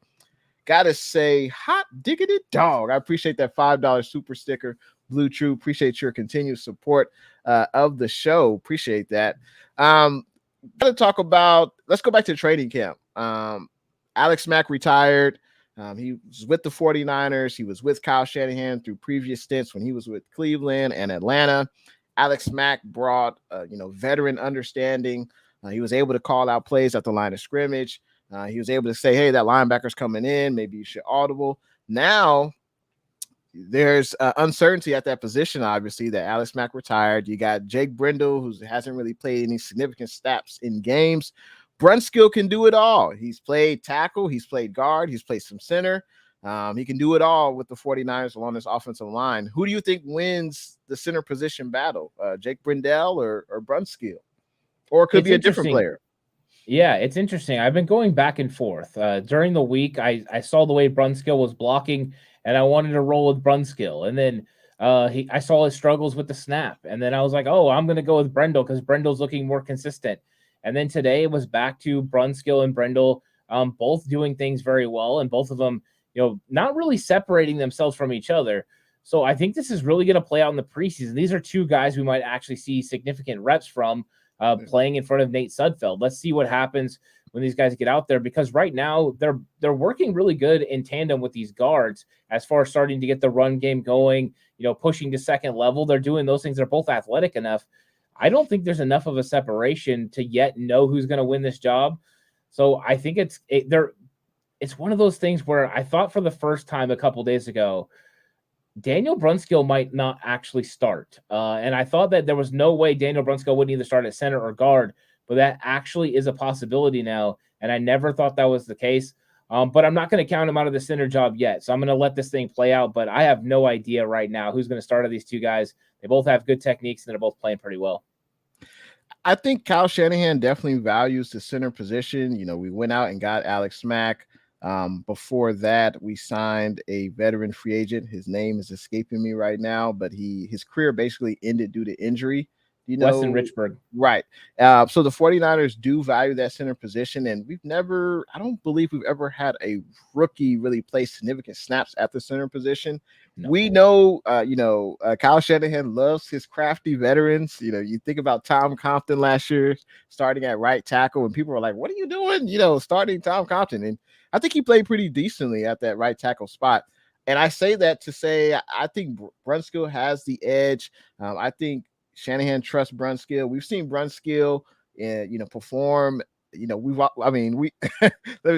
Gotta say, hot diggity dog. I appreciate that $5 super sticker, Blue True. Appreciate your continued support of the show. Appreciate that. Let's go back to training camp. Alex Mack retired. He was with the 49ers. He was with Kyle Shanahan through previous stints when he was with Cleveland and Atlanta. Alex Mack brought, veteran understanding. He was able to call out plays at the line of scrimmage. He was able to say, hey, that linebacker's coming in. Maybe you should audible. Now, there's uncertainty at that position, obviously, that Alex Mack retired. You got Jake Brendel, who hasn't really played any significant snaps in games. Brunskill can do it all. He's played tackle. He's played guard. He's played some center. He can do it all with the 49ers along this offensive line. Who do you think wins the center position battle? Jake Brendel or Brunskill? Or it could be a different player. Yeah, it's interesting. I've been going back and forth. During the week, I saw the way Brunskill was blocking, and I wanted to roll with Brunskill. And then I saw his struggles with the snap. And then I was like, oh, I'm going to go with Brendel because Brendel's looking more consistent. And then today it was back to Brunskill and Brendel, both doing things very well, and both of them, not really separating themselves from each other. So I think this is really going to play out in the preseason. These are two guys we might actually see significant reps from playing in front of Nate Sudfeld. Let's see what happens when these guys get out there, because right now they're working really good in tandem with these guards as far as starting to get the run game going, pushing to second level. They're doing those things. They're both athletic enough. I don't think there's enough of a separation to yet know who's going to win this job. So I think it's one of those things where I thought for the first time a couple days ago, Daniel Brunskill might not actually start. And I thought that there was no way Daniel Brunskill wouldn't either start at center or guard, but that actually is a possibility now. And I never thought that was the case. But I'm not going to count him out of the center job yet. So I'm going to let this thing play out. But I have no idea right now who's going to start of these two guys. They both have good techniques and they're both playing pretty well. I think Kyle Shanahan definitely values the center position. We went out and got Alex Mack. Before that, we signed a veteran free agent. His name is escaping me right now, but his career basically ended due to injury. Weston Richburg. Right. So the 49ers do value that center position, and I don't believe we've ever had a rookie really play significant snaps at the center position. No. We know, Kyle Shanahan loves his crafty veterans. You think about Tom Compton last year starting at right tackle, and people were like, what are you doing? Starting Tom Compton. And I think he played pretty decently at that right tackle spot. And I say that to say, I think Brunskill has the edge. I think Shanahan trusts Brunskill. We've seen Brunskill, perform. Let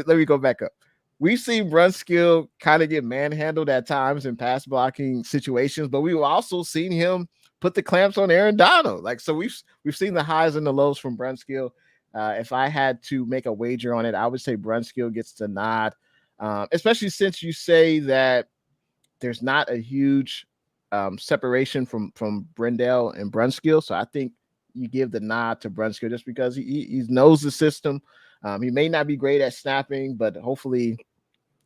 me go back up. We've seen Brunskill kind of get manhandled at times in pass blocking situations, but we've also seen him put the clamps on Aaron Donald. So we've seen the highs and the lows from Brunskill. If I had to make a wager on it, I would say Brunskill gets the nod, especially since you say that there's not a huge separation from Brendel and Brunskill. So I think you give the nod to Brunskill just because he knows the system. He may not be great at snapping, but hopefully,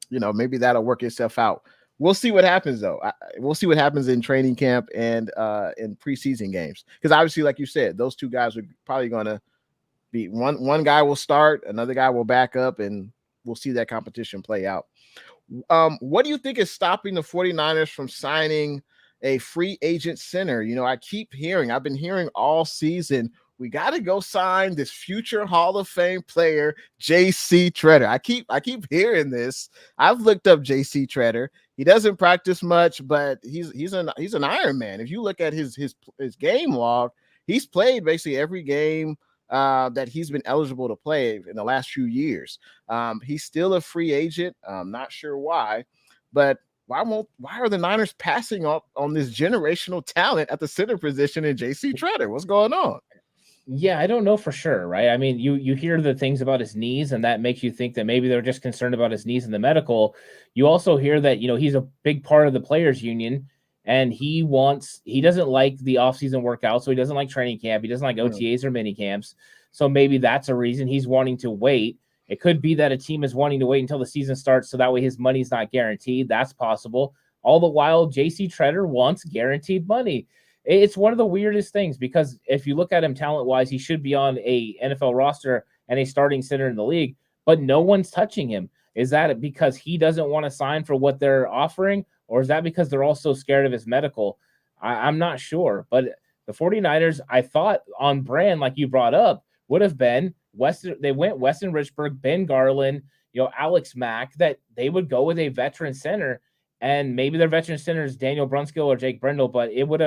maybe that'll work itself out. We'll see what happens, though. We'll see what happens in training camp and in preseason games. Because obviously, like you said, those two guys are probably going to be one guy will start, another guy will back up, and we'll see that competition play out. What do you think is stopping the 49ers from signing a free agent center? I've been hearing all season, we got to go sign this future Hall of Fame player, J.C. Tretter. I keep hearing this. I've looked up J.C. Tretter. He doesn't practice much, but he's an Iron Man. If you look at his game log, he's played basically every game that he's been eligible to play in the last few years. He's still a free agent. I'm not sure why, but why are the Niners passing up on this generational talent at the center position in JC Tretter? What's going on? Yeah, I don't know for sure, right? I mean, you hear the things about his knees, and that makes you think that maybe they're just concerned about his knees and the medical. You also hear that, he's a big part of the players union, and he doesn't like the offseason workout, so he doesn't like training camp, he doesn't like OTAs or mini camps. So maybe that's a reason he's wanting to wait. It could be that a team is wanting to wait until the season starts so that way his money's not guaranteed. That's possible. All the while, JC Tretter wants guaranteed money. It's one of the weirdest things, because if you look at him talent-wise, he should be on a NFL roster and a starting center in the league, but no one's touching him. Is that because he doesn't want to sign for what they're offering, or is that because they're all so scared of his medical? I'm not sure, but the 49ers, I thought on brand, like you brought up, would have been Weston. They went Weston Richburg, Ben Garland, Alex Mack, that they would go with a veteran center. And maybe their veteran center is Daniel Brunskill or Jake Brendel, but it would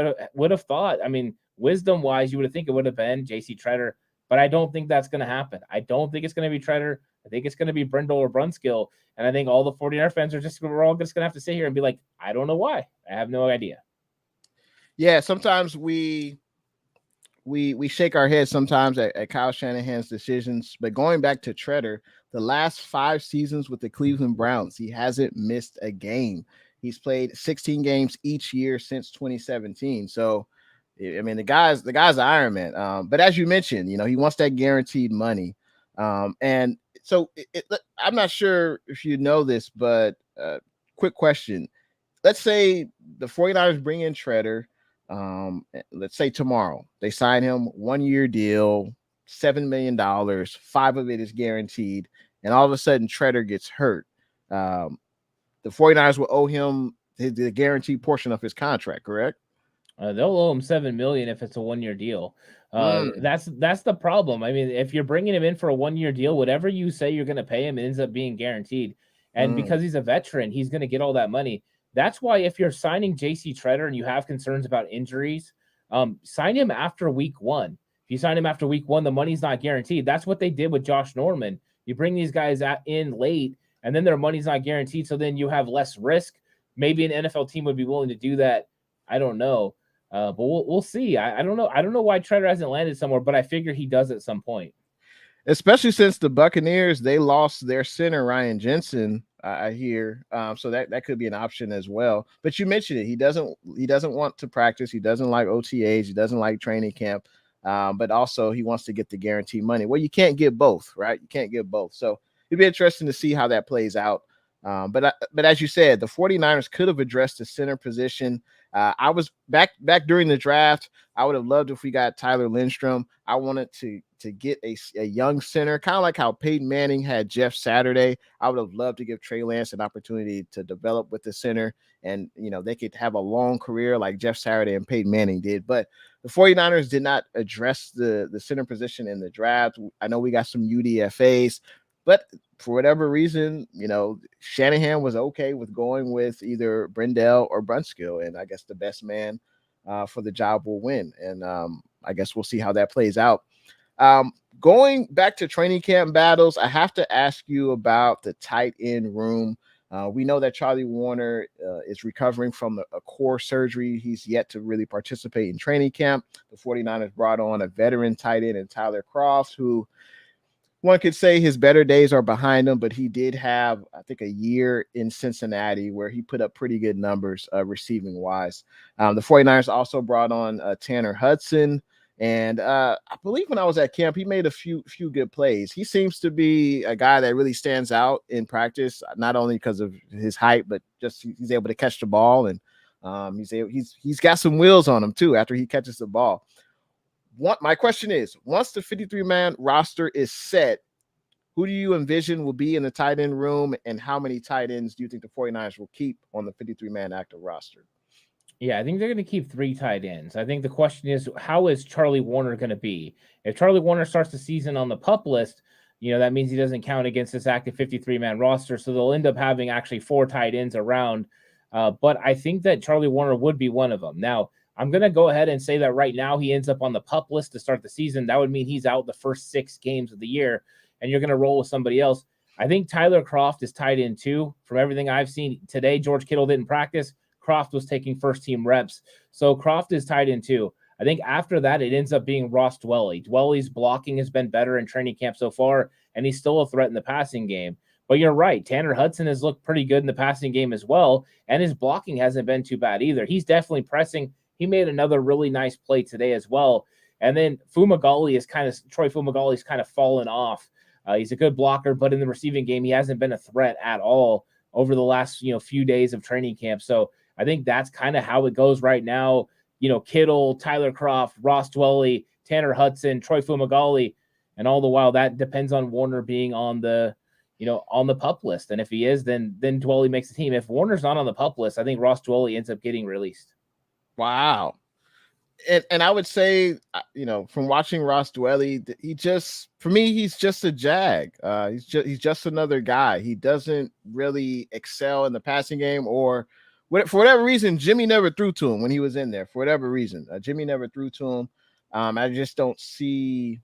have thought, I mean, wisdom-wise, you would have think it would have been JC Tretter, but I don't think that's going to happen. I don't think it's going to be Tretter. I think it's going to be Brendel or Brunskill, and I think all the 49er fans we're all just going to have to sit here and be like, I don't know why. I have no idea. Yeah, sometimes we shake our heads sometimes at Kyle Shanahan's decisions, but going back to Tretter, the last 5 seasons with the Cleveland Browns, he hasn't missed a game. He's played 16 games each year since 2017. So, I mean, the guy's Iron Man. But as you mentioned, he wants that guaranteed money. And so I'm not sure if you know this, but quick question. Let's say the 49ers bring in Tretter. Let's say tomorrow they sign him 1-year deal, $7 million, 5 of it is guaranteed, and all of a sudden Tretter gets hurt. The 49ers will owe him the guaranteed portion of his contract, correct? They'll owe him $7 million if it's a 1-year deal. That's the problem. I mean, if you're bringing him in for a 1-year deal, whatever you say you're going to pay him, it ends up being guaranteed. And because he's a veteran, he's going to get all that money. That's why if you're signing JC Tretter and you have concerns about injuries, sign him after week 1. If you sign him after week 1, the money's not guaranteed. That's what they did with Josh Norman. You bring these guys in late, and then their money's not guaranteed, so then you have less risk. Maybe an NFL team would be willing to do that. I don't know. But we'll see. I don't know. I don't know why Tretter hasn't landed somewhere, but I figure he does at some point. Especially since the Buccaneers, they lost their center, Ryan Jensen, I hear. So that could be an option as well. But you mentioned it. He doesn't want to practice. He doesn't like OTAs. He doesn't like training camp. But also he wants to get the guaranteed money. Well, you can't get both, right? You can't get both. So it'd be interesting to see how that plays out. But as you said, the 49ers could have addressed the center position. I was back during the draft. I would have loved if we got Tyler Lindstrom. I wanted to get a young center, kind of like how Peyton Manning had Jeff Saturday. I would have loved to give Trey Lance an opportunity to develop with the center, and they could have a long career like Jeff Saturday and Peyton Manning did. But the 49ers did not address the center position in the draft. I know we got some UDFAs, but for whatever reason, Shanahan was okay with going with either Brendel or Brunskill, and I guess the best man for the job will win. And I guess we'll see how that plays out. Going back to training camp battles, I have to ask you about the tight end room. We know that Charlie Warner is recovering from a core surgery. He's yet to really participate in training camp. The 49ers brought on a veteran tight end in Tyler Croft, who one could say his better days are behind him, but he did have, I think, a year in Cincinnati where he put up pretty good numbers receiving wise. The 49ers also brought on Tanner Hudson. And I believe when I was at camp, he made a few good plays. He seems to be a guy that really stands out in practice, not only because of his height, but just he's able to catch the ball. And he's got some wheels on him, too, after he catches the ball. My question is, once the 53-man roster is set, who do you envision will be in the tight end room, and how many tight ends do you think the 49ers will keep on the 53-man active roster? Yeah, I think they're going to keep 3 tight ends. I think the question is, how is Charlie Warner going to be? If Charlie Warner starts the season on the PUP list, that means he doesn't count against this active 53-man roster, so they'll end up having actually 4 tight ends around. But I think that Charlie Warner would be one of them. Now, I'm going to go ahead and say that right now he ends up on the PUP list to start the season. That would mean he's out the first 6 games of the year, and you're going to roll with somebody else. I think Tyler Kroft is tied in too. From everything I've seen today, George Kittle didn't practice. Kroft was taking first team reps. So Kroft is tied in too. I think after that, it ends up being Ross Dwelley. Dwelley's blocking has been better in training camp so far, and he's still a threat in the passing game. But you're right. Tanner Hudson has looked pretty good in the passing game as well, and his blocking hasn't been too bad either. He's definitely pressing. He made another really nice play today as well. And then Troy Fumagalli's kind of fallen off. He's a good blocker, but in the receiving game, he hasn't been a threat at all over the last few days of training camp. So I think that's kind of how it goes right now. Kittle, Tyler Kroft, Ross Dwelley, Tanner Hudson, Troy Fumagalli, and all the while that depends on Warner being on the PUP list. And if he is, then Dwelley makes the team. If Warner's not on the PUP list, I think Ross Dwelley ends up getting released. Wow. And I would say, from watching Ross Dwelley, he's just a Jag. He's just another guy. He doesn't really excel in the passing game, or for whatever reason, Jimmy never threw to him when he was in there. For whatever reason, Jimmy never threw to him. I just don't see.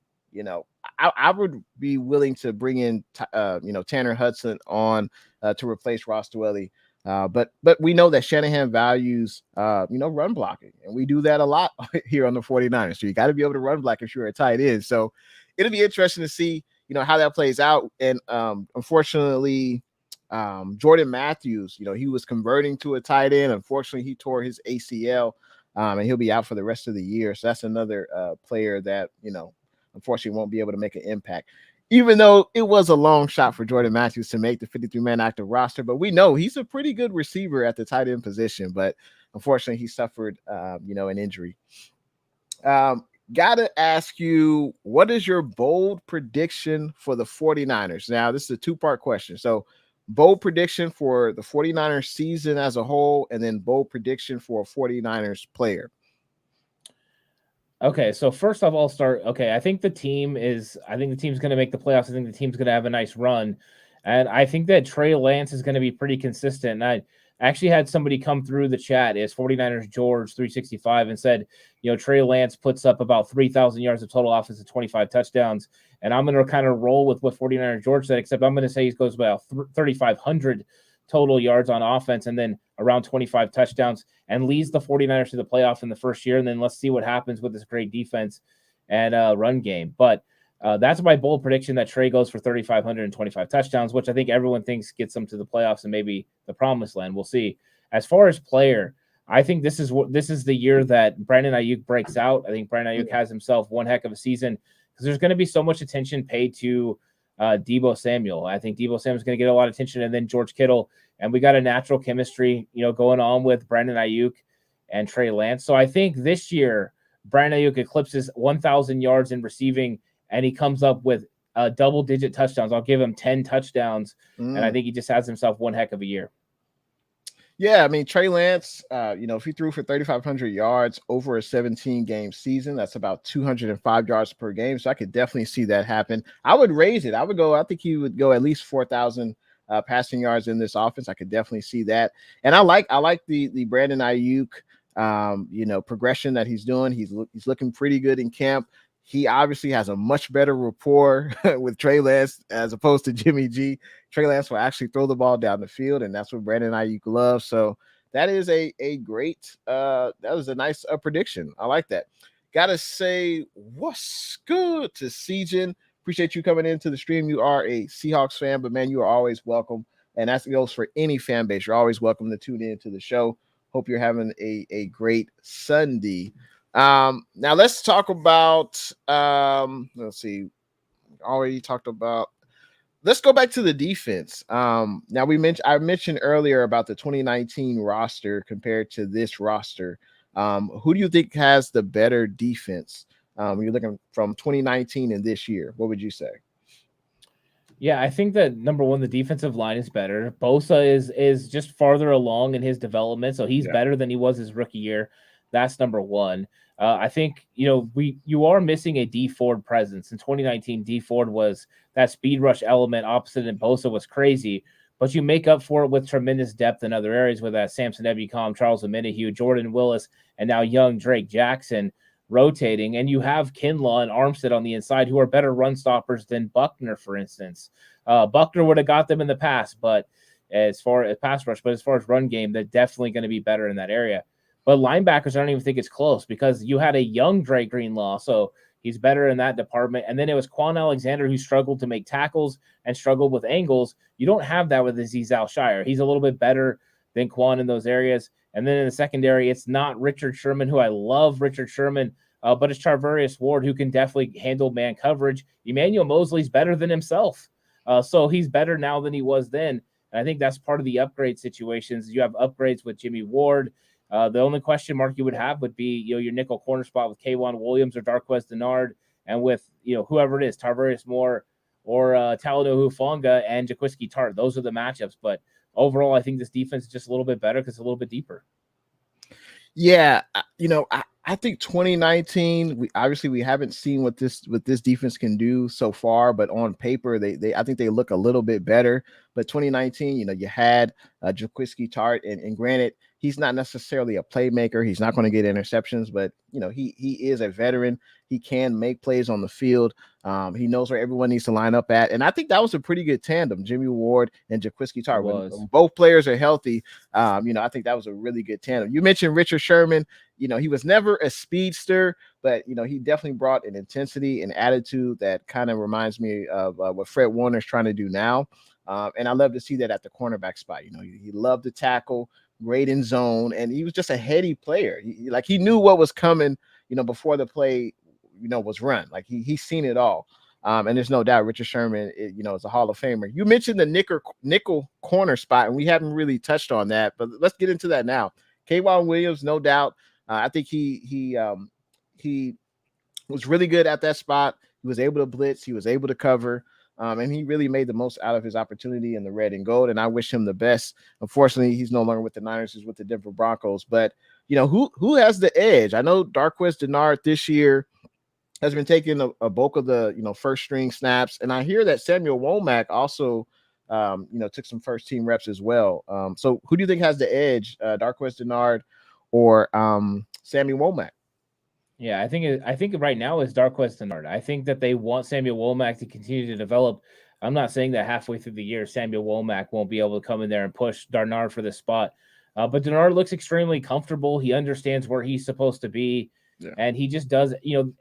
I would be willing to bring in, Tanner Hudson on to replace Ross Dwelley. But we know that Shanahan values, run blocking, and we do that a lot here on the 49ers. So you got to be able to run block if you're a tight end. So it'll be interesting to see, how that plays out. And unfortunately, Jordan Matthews, he was converting to a tight end. Unfortunately, he tore his ACL, and he'll be out for the rest of the year. So that's another player that, unfortunately won't be able to make an impact. Even though it was a long shot for Jordan Matthews to make the 53-man active roster, but we know he's a pretty good receiver at the tight end position. But unfortunately, he suffered, an injury. Gotta ask you, what is your bold prediction for the 49ers? Now, this is a two-part question. So, bold prediction for the 49ers season as a whole, and then bold prediction for a 49ers player. Okay, so first off, I'll start. Okay, I think the team's going to make the playoffs. I think the team's going to have a nice run. And I think that Trey Lance is going to be pretty consistent. And I actually had somebody come through the chat, is 49ers George 365, and said, Trey Lance puts up about 3,000 yards of total offense and 25 touchdowns. And I'm going to kind of roll with what 49ers George said, except I'm going to say he goes about 3,500 total yards on offense and then around 25 touchdowns, and leads the 49ers to the playoff in the first year. And then let's see what happens with this great defense and run game. But that's my bold prediction, that Trey goes for 3,525 touchdowns, which I think everyone thinks gets them to the playoffs and maybe the promised land. We'll see. As far as player, I think this is the year that Brandon Ayuk breaks out. I think Brandon Ayuk has himself one heck of a season, because there's going to be so much attention paid to Deebo Samuel. I think Deebo Samuel is going to get a lot of attention, and then George Kittle. And we got a natural chemistry, going on with Brandon Ayuk and Trey Lance. So I think this year, Brandon Ayuk eclipses 1,000 yards in receiving, and he comes up with double-digit touchdowns. I'll give him 10 touchdowns, and I think he just has himself one heck of a year. Yeah, I mean, Trey Lance, if he threw for 3,500 yards over a 17-game season, that's about 205 yards per game. So I could definitely see that happen. I would raise it. I think he would go at least 4,000 passing yards in this offense. I could definitely see that. And I like the Brandon Ayuk, progression that he's doing. He's looking pretty good in camp. He obviously has a much better rapport with Trey Lance as opposed to Jimmy G. Trey Lance will actually throw the ball down the field, and that's what Brandon Ayuk loves. So that is a great, that was a nice prediction. I like that. Gotta say, what's good to Sejan. Appreciate you coming into the stream. You are a Seahawks fan, but man, you are always welcome. And that goes for any fan base. You're always welcome to tune in to the show. Hope you're having a great Sunday. Now let's talk about, let's see, already talked about, let's go back to the defense. Now I mentioned earlier about the 2019 roster compared to this roster. Who do you think has the better defense? When you're looking from 2019 and this year, what would you say? Yeah, I think that number one, the defensive line is better. Bosa is just farther along in his development, so he's better than he was his rookie year. That's number one. I think you are missing a D Ford presence. In 2019, D Ford was that speed rush element opposite, and Bosa was crazy. But you make up for it with tremendous depth in other areas, with that Samson Ebukam, Charles Omenihu, Jordan Willis, and now young Drake Jackson. rotating, and you have Kinlaw and Armstead on the inside who are better run stoppers than Buckner, for instance. Buckner would have got them in the past, but as far as pass rush, but as far as run game, they're definitely going to be better in that area. But linebackers, I don't even think it's close because you had a young Dre Greenlaw, so he's better in that department. And then it was Quan Alexander who struggled to make tackles and struggled with angles. You don't have that with Aziz Al-Shire. He's a little bit better than Quan in those areas. And then in the secondary, it's not Richard Sherman, who I love Richard Sherman, but it's Charvarius Ward, who can definitely handle man coverage. Emmanuel Mosley's better than himself. So he's better now than he was then. And I think that's part of the upgrade situations. You have upgrades with Jimmy Ward. The only question mark you would have would be, your nickel corner spot with K'Wan Williams or Darquez Denard, and with, whoever it is, Tarvarius Moore or Talanoa Hufanga and Jaquiski Tart. Those are the matchups. But overall, I think this defense is just a little bit better because it's a little bit deeper. Yeah, I think 2019. We haven't seen what this defense can do so far, but on paper, I think they look a little bit better. But 2019, you had Jaquiski Tart, and granted, he's not necessarily a playmaker. He's not going to get interceptions, but he is a veteran. He can make plays on the field. He knows where everyone needs to line up at, and I think that was a pretty good tandem, Jimmy Ward and Jaquiski Tart. When both players are healthy, I think that was a really good tandem. You mentioned Richard Sherman. He was never a speedster, but he definitely brought an intensity and attitude that kind of reminds me of what Fred Warner's trying to do now. And I love to see that at the cornerback spot. He loved to tackle, great in zone, and he was just a heady player. He knew what was coming, before the play, was run. Like he's seen it all. And there's no doubt Richard Sherman, is a Hall of Famer. You mentioned the nickel corner spot, and we haven't really touched on that, but let's get into that now. K'Wan Williams, no doubt. I think he was really good at that spot. He was able to blitz. He was able to cover. And he really made the most out of his opportunity in the red and gold. And I wish him the best. Unfortunately, he's no longer with the Niners. He's with the Denver Broncos. But, who has the edge? I know Darquez Denard this year has been taking a bulk of the, first string snaps. And I hear that Samuel Womack also, took some first team reps as well. So who do you think has the edge, Darquez Denard or Samuel Womack? Yeah, I think right now is Darquez Denard. I think that they want Samuel Womack to continue to develop. I'm not saying that halfway through the year Samuel Womack won't be able to come in there and push Denard for the spot. But Denard looks extremely comfortable. He understands where he's supposed to be, and he just does,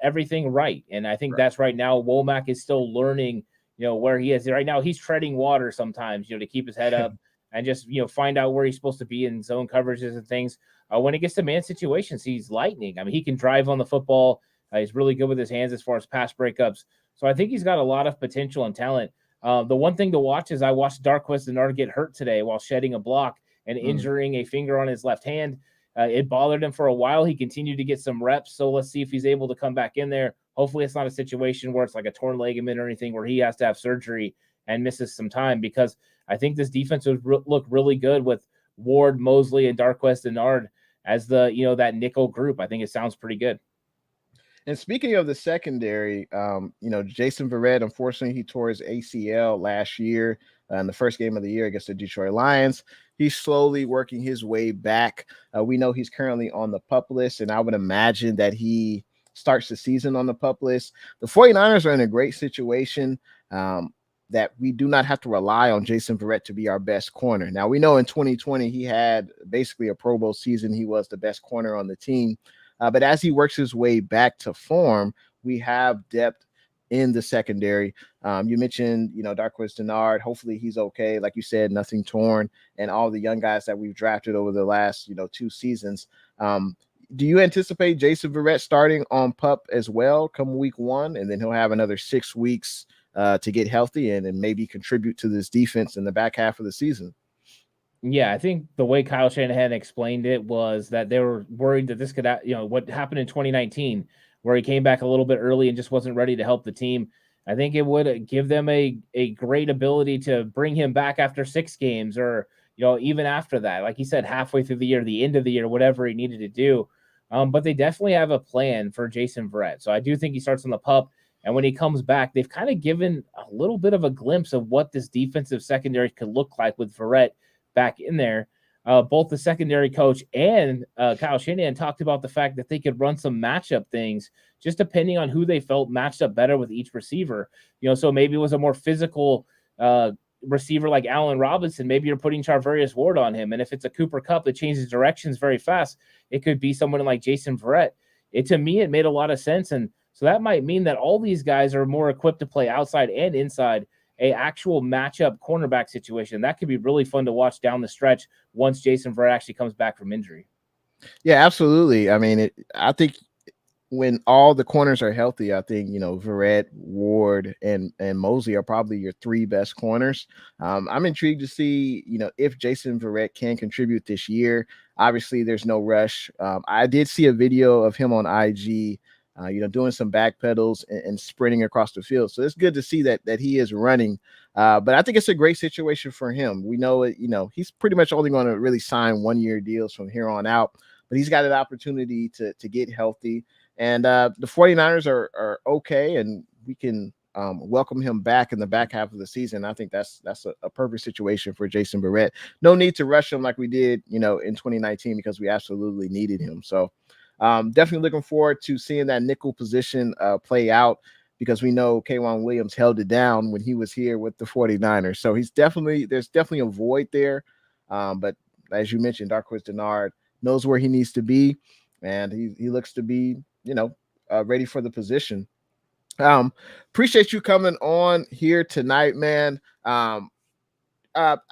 everything right. And I think that's right now. Womack is still learning, where he is right now. He's treading water sometimes, to keep his head up and just, find out where he's supposed to be in zone coverages and things. When it gets to man situations, he's lightning. I mean, he can drive on the football. He's really good with his hands as far as pass breakups. So I think he's got a lot of potential and talent. The one thing to watch is I watched Darquez Denard get hurt today while shedding a block and injuring a finger on his left hand. It bothered him for a while. He continued to get some reps. So let's see if he's able to come back in there. Hopefully it's not a situation where it's like a torn ligament or anything where he has to have surgery and misses some time, because I think this defense would look really good with Ward, Mosley, and Darquez Denard as the, that nickel group. I think it sounds pretty good. And speaking of the secondary, Jason Verrett, unfortunately, he tore his ACL last year in the first game of the year against the Detroit Lions. He's slowly working his way back. We know he's currently on the PUP list, and I would imagine that he starts the season on the PUP list. The 49ers are in a great situation that we do not have to rely on Jason Verrett to be our best corner. Now, we know in 2020, he had basically a Pro Bowl season. He was the best corner on the team. But as he works his way back to form, we have depth in the secondary. You mentioned, Darquez Denard. Hopefully he's okay. Like you said, nothing torn, and all the young guys that we've drafted over the last, 2 seasons. Do you anticipate Jason Verrett starting on PUP as well come week 1, and then he'll have another 6 weeks to get healthy and maybe contribute to this defense in the back half of the season? Yeah, I think the way Kyle Shanahan explained it was that they were worried that this could, what happened in 2019, where he came back a little bit early and just wasn't ready to help the team. I think it would give them a great ability to bring him back after 6 games or, even after that. Like he said, halfway through the year, the end of the year, whatever he needed to do. But they definitely have a plan for Jason Verrett. So I do think he starts on the PUP. And when he comes back, they've kind of given a little bit of a glimpse of what this defensive secondary could look like with Verrett back in there. both the secondary coach and Kyle Shanahan talked about the fact that they could run some matchup things just depending on who they felt matched up better with each receiver. So maybe it was a more physical receiver like Allen Robinson. Maybe you're putting Charvarius Ward on him. And if it's a Cooper Kupp that changes directions very fast, it could be someone like Jason Verrett. To me, it made a lot of sense. And so that might mean that all these guys are more equipped to play outside and inside a actual matchup cornerback situation. That could be really fun to watch down the stretch once Jason Verrett actually comes back from injury. Yeah, absolutely. I mean, I think when all the corners are healthy, I think, Verrett, Ward, and Mosley are probably your three best corners. I'm intrigued to see, if Jason Verrett can contribute this year. Obviously, there's no rush. I did see a video of him on IG, doing some back pedals and sprinting across the field. So it's good to see that he is running. But I think it's a great situation for him. We know it, he's pretty much only going to really sign 1-year deals from here on out, but he's got an opportunity to get healthy. And the 49ers are okay, and we can welcome him back in the back half of the season. I think that's a perfect situation for Jason Verrett. No need to rush him like we did, in 2019, because we absolutely needed him. So definitely looking forward to seeing that nickel position play out, because we know K'Waun Williams held it down when he was here with the 49ers. So there's definitely a void there. But as you mentioned, Darqueze Dennard knows where he needs to be, and he looks to be, ready for the position. Appreciate you coming on here tonight, man. I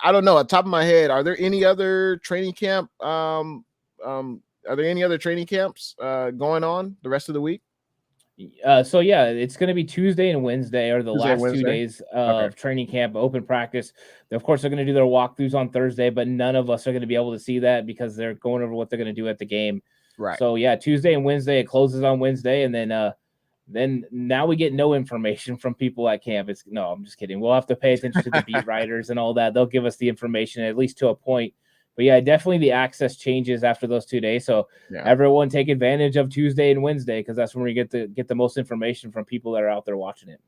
don't know, at the top of my head, are there any other training camp? Are there any other training camps going on the rest of the week? So yeah, it's going to be Tuesday and Wednesday are the last 2 days of training camp, open practice. Of course, they're going to do their walkthroughs on Thursday, but none of us are going to be able to see that because they're going over what they're going to do at the game. Right. So yeah, Tuesday and Wednesday, it closes on Wednesday, and then now we get no information from people at camp. No, I'm just kidding. We'll have to pay attention to the beat writers and all that. They'll give us the information at least to a point. But yeah, definitely the access changes after those 2 days. So everyone take advantage of Tuesday and Wednesday, because that's when we get the most information from people that are out there watching it.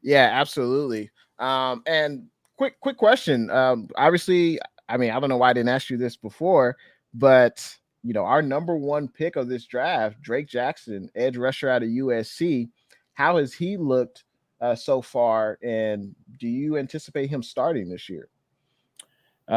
Yeah, absolutely. And quick question. Obviously, I mean, I don't know why I didn't ask you this before, but our number one pick of this draft, Drake Jackson, edge rusher out of USC. How has he looked so far? And do you anticipate him starting this year?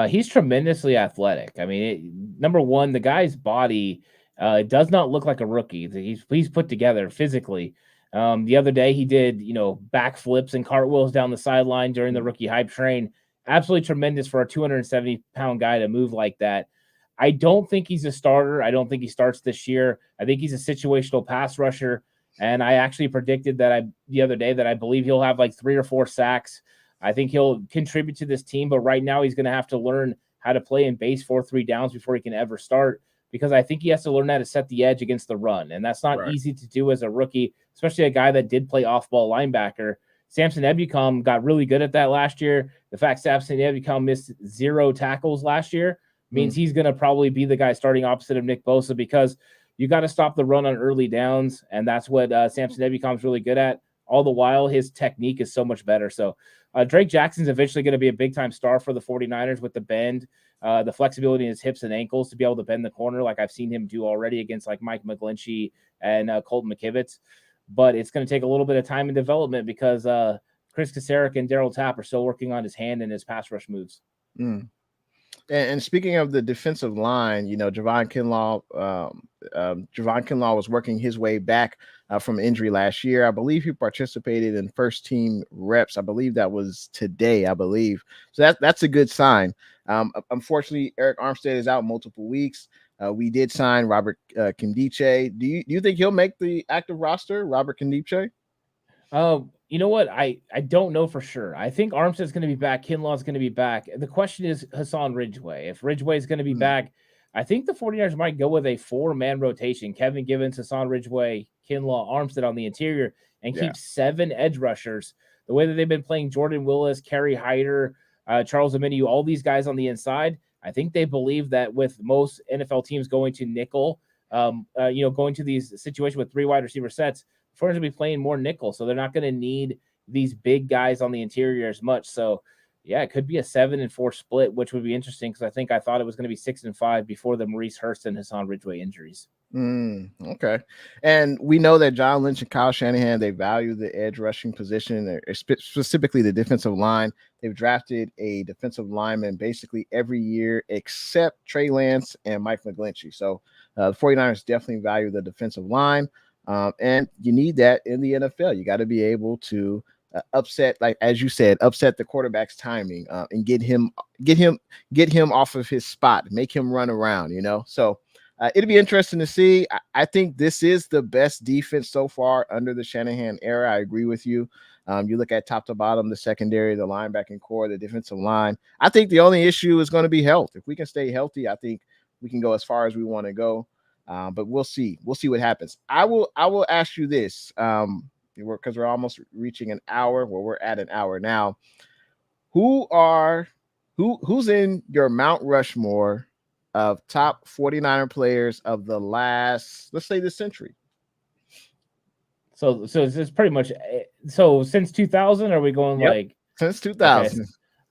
He's tremendously athletic. I mean, number one, the guy's body does not look like a rookie. He's put together physically. The other day he did, backflips and cartwheels down the sideline during the rookie hype train. Absolutely tremendous for a 270-pound guy to move like that. I don't think he's a starter. I don't think he starts this year. I think he's a situational pass rusher. And I actually predicted that the other day that I believe he'll have like 3 or 4 sacks. I think he'll contribute to this team, but right now he's going to have to learn how to play in base 4-3 downs before he can ever start, because I think he has to learn how to set the edge against the run. And that's not easy to do as a rookie, especially a guy that did play off-ball linebacker. Samson Ebukam got really good at that last year. The fact Samson Ebukam missed 0 tackles last year means he's going to probably be the guy starting opposite of Nick Bosa, because you got to stop the run on early downs, and that's what Samson Ebukam's really good at. All the while, his technique is so much better. So Drake Jackson's eventually going to be a big-time star for the 49ers with the bend, the flexibility in his hips and ankles to be able to bend the corner like I've seen him do already against like Mike McGlinchey and Colton McKivitz. But it's going to take a little bit of time and development because Chris Kasarik and Darryl Tapp are still working on his hand and his pass rush moves. And speaking of the defensive line, Javon Kinlaw was working his way back from injury last year. I believe he participated in first team reps. I believe that was today, So that's a good sign. Unfortunately, Eric Armstead is out multiple weeks. We did sign Robert Kimdiche. Do you think he'll make the active roster, Robert Kimdiche? You know what? I don't know for sure. I think Armstead's going to be back. Kinlaw's going to be back. The question is Hassan Ridgeway. If Ridgeway is going to be back, I think the 49ers might go with a 4-man rotation. Kevin Givens, Hassan Ridgeway, Kinlaw, Armstead on the interior, and keep 7 edge rushers. The way that they've been playing Jordan Willis, Kerry Hyder, Charles Omenihu, all these guys on the inside, I think they believe that with most NFL teams going to nickel, going to these situations with 3 wide receiver sets, 49ers will be playing more nickel, so they're not going to need these big guys on the interior as much. So yeah, it could be a 7-4 split, which would be interesting because I thought it was going to be 6-5 before the Maurice Hurst and Hassan Ridgeway injuries. Okay. And we know that John Lynch and Kyle Shanahan, they value the edge rushing position, specifically the defensive line. They've drafted a defensive lineman basically every year except Trey Lance and Mike McGlinchey. So the 49ers definitely value the defensive line. And you need that in the NFL. You got to be able to upset, like as you said, upset the quarterback's timing and get him off of his spot, make him run around, So it'll be interesting to see. I think this is the best defense so far under the Shanahan era. I agree with you. You look at top to bottom, the secondary, the linebacking core, the defensive line. I think the only issue is going to be health. If we can stay healthy, I think we can go as far as we want to go. But we'll see. We'll see what happens. I will ask you this, because we're almost reaching an hour. Well, we're at an hour now. Who's in your Mount Rushmore of top 49er players of the last, let's say, this century? So it's pretty much, so since 2000, are we going like since 2000?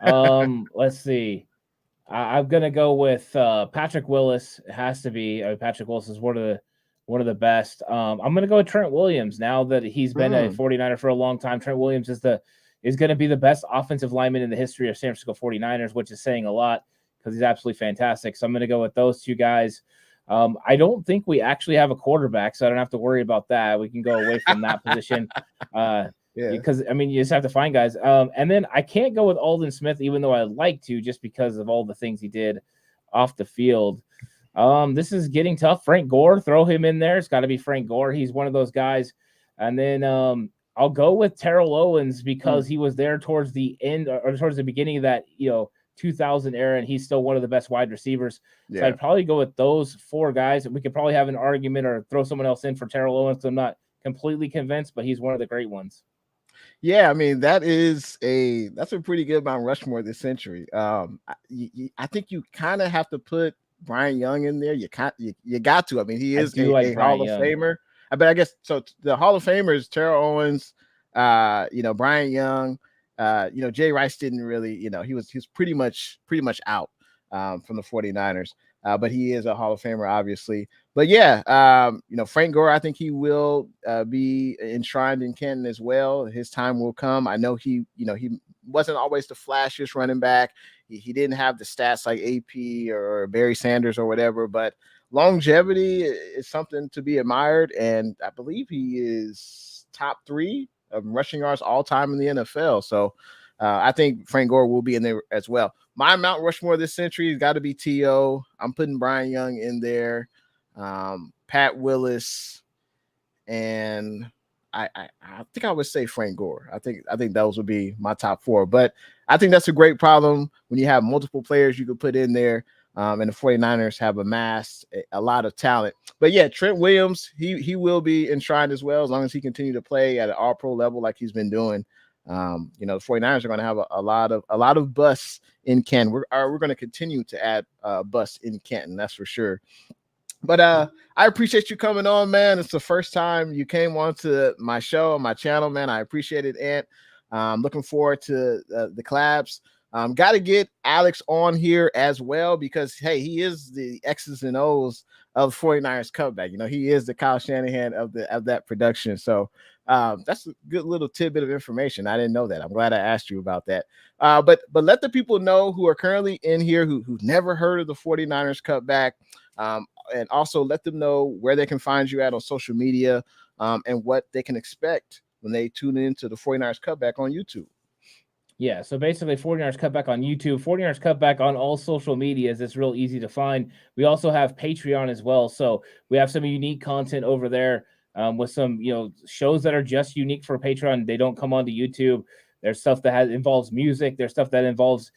Okay. Let's see. I'm gonna go with Patrick Willis. It has to be. Patrick Willis is one of the best. I'm gonna go with Trent Williams. Now that he's been a 49er for a long time, Trent Williams is going to be the best offensive lineman in the history of San Francisco 49ers, which is saying a lot because he's absolutely fantastic. So I'm going to go with those two guys. I don't think we actually have a quarterback, so I don't have to worry about that. We can go away from that position. Because, I mean, you just have to find guys. And then I can't go with Aldon Smith, even though I'd like to, just because of all the things he did off the field. This is getting tough. Frank Gore, throw him in there. It's got to be Frank Gore. He's one of those guys. And then I'll go with Terrell Owens because he was there towards the end or towards the beginning of that, 2000 era, and he's still one of the best wide receivers. Yeah. So I'd probably go with those four guys. We could probably have an argument or throw someone else in for Terrell Owens. I'm not completely convinced, but he's one of the great ones. Yeah, I mean, that's a pretty good Mount Rushmore this century. I think you kind of have to put Brian Young in there. You got to. I mean, he is a Hall of Famer. But I guess so. The Hall of Famers: Terrell Owens, Brian Young. Jay Rice didn't really, he was pretty much out from the 49ers. But he is a Hall of Famer, obviously. But yeah, Frank Gore, I think he will be enshrined in Canton as well. His time will come. I know he wasn't always the flashiest running back. He didn't have the stats like AP or Barry Sanders or whatever, but longevity is something to be admired. And I believe he is top 3 of rushing yards all time in the NFL. So I think Frank Gore will be in there as well. My Mount Rushmore this century has got to be T.O. I'm putting Brian Young in there, Pat Willis, and I think I would say Frank Gore. I think those would be my top 4. But I think that's a great problem when you have multiple players you could put in there. And the 49ers have amassed a lot of talent. But yeah, Trent Williams, he will be enshrined as well as long as he continues to play at an all-pro level like he's been doing. The 49ers are going to have a lot of busts in Canton. We're going to continue to add busts in Canton, that's for sure. But I appreciate you coming on, man. It's the first time you came on to my show, my channel, man. I appreciate it, Ant. Looking forward to the collabs. Got to get Alex on here as well because, hey, he is the X's and O's of 49ers Cutback. He is the Kyle Shanahan of that production. So that's a good little tidbit of information. I didn't know that. I'm glad I asked you about that. But let the people know who are currently in here who've never heard of the 49ers Cutback, and also let them know where they can find you at on social media, and what they can expect when they tune into the 49ers Cutback on YouTube. Yeah, so basically 49ers Cutback on YouTube, 49ers Cutback on all social medias. It's real easy to find. We also have Patreon as well. So we have some unique content over there with some, shows that are just unique for Patreon. They don't come onto YouTube. There's stuff that involves music. There's stuff that involves,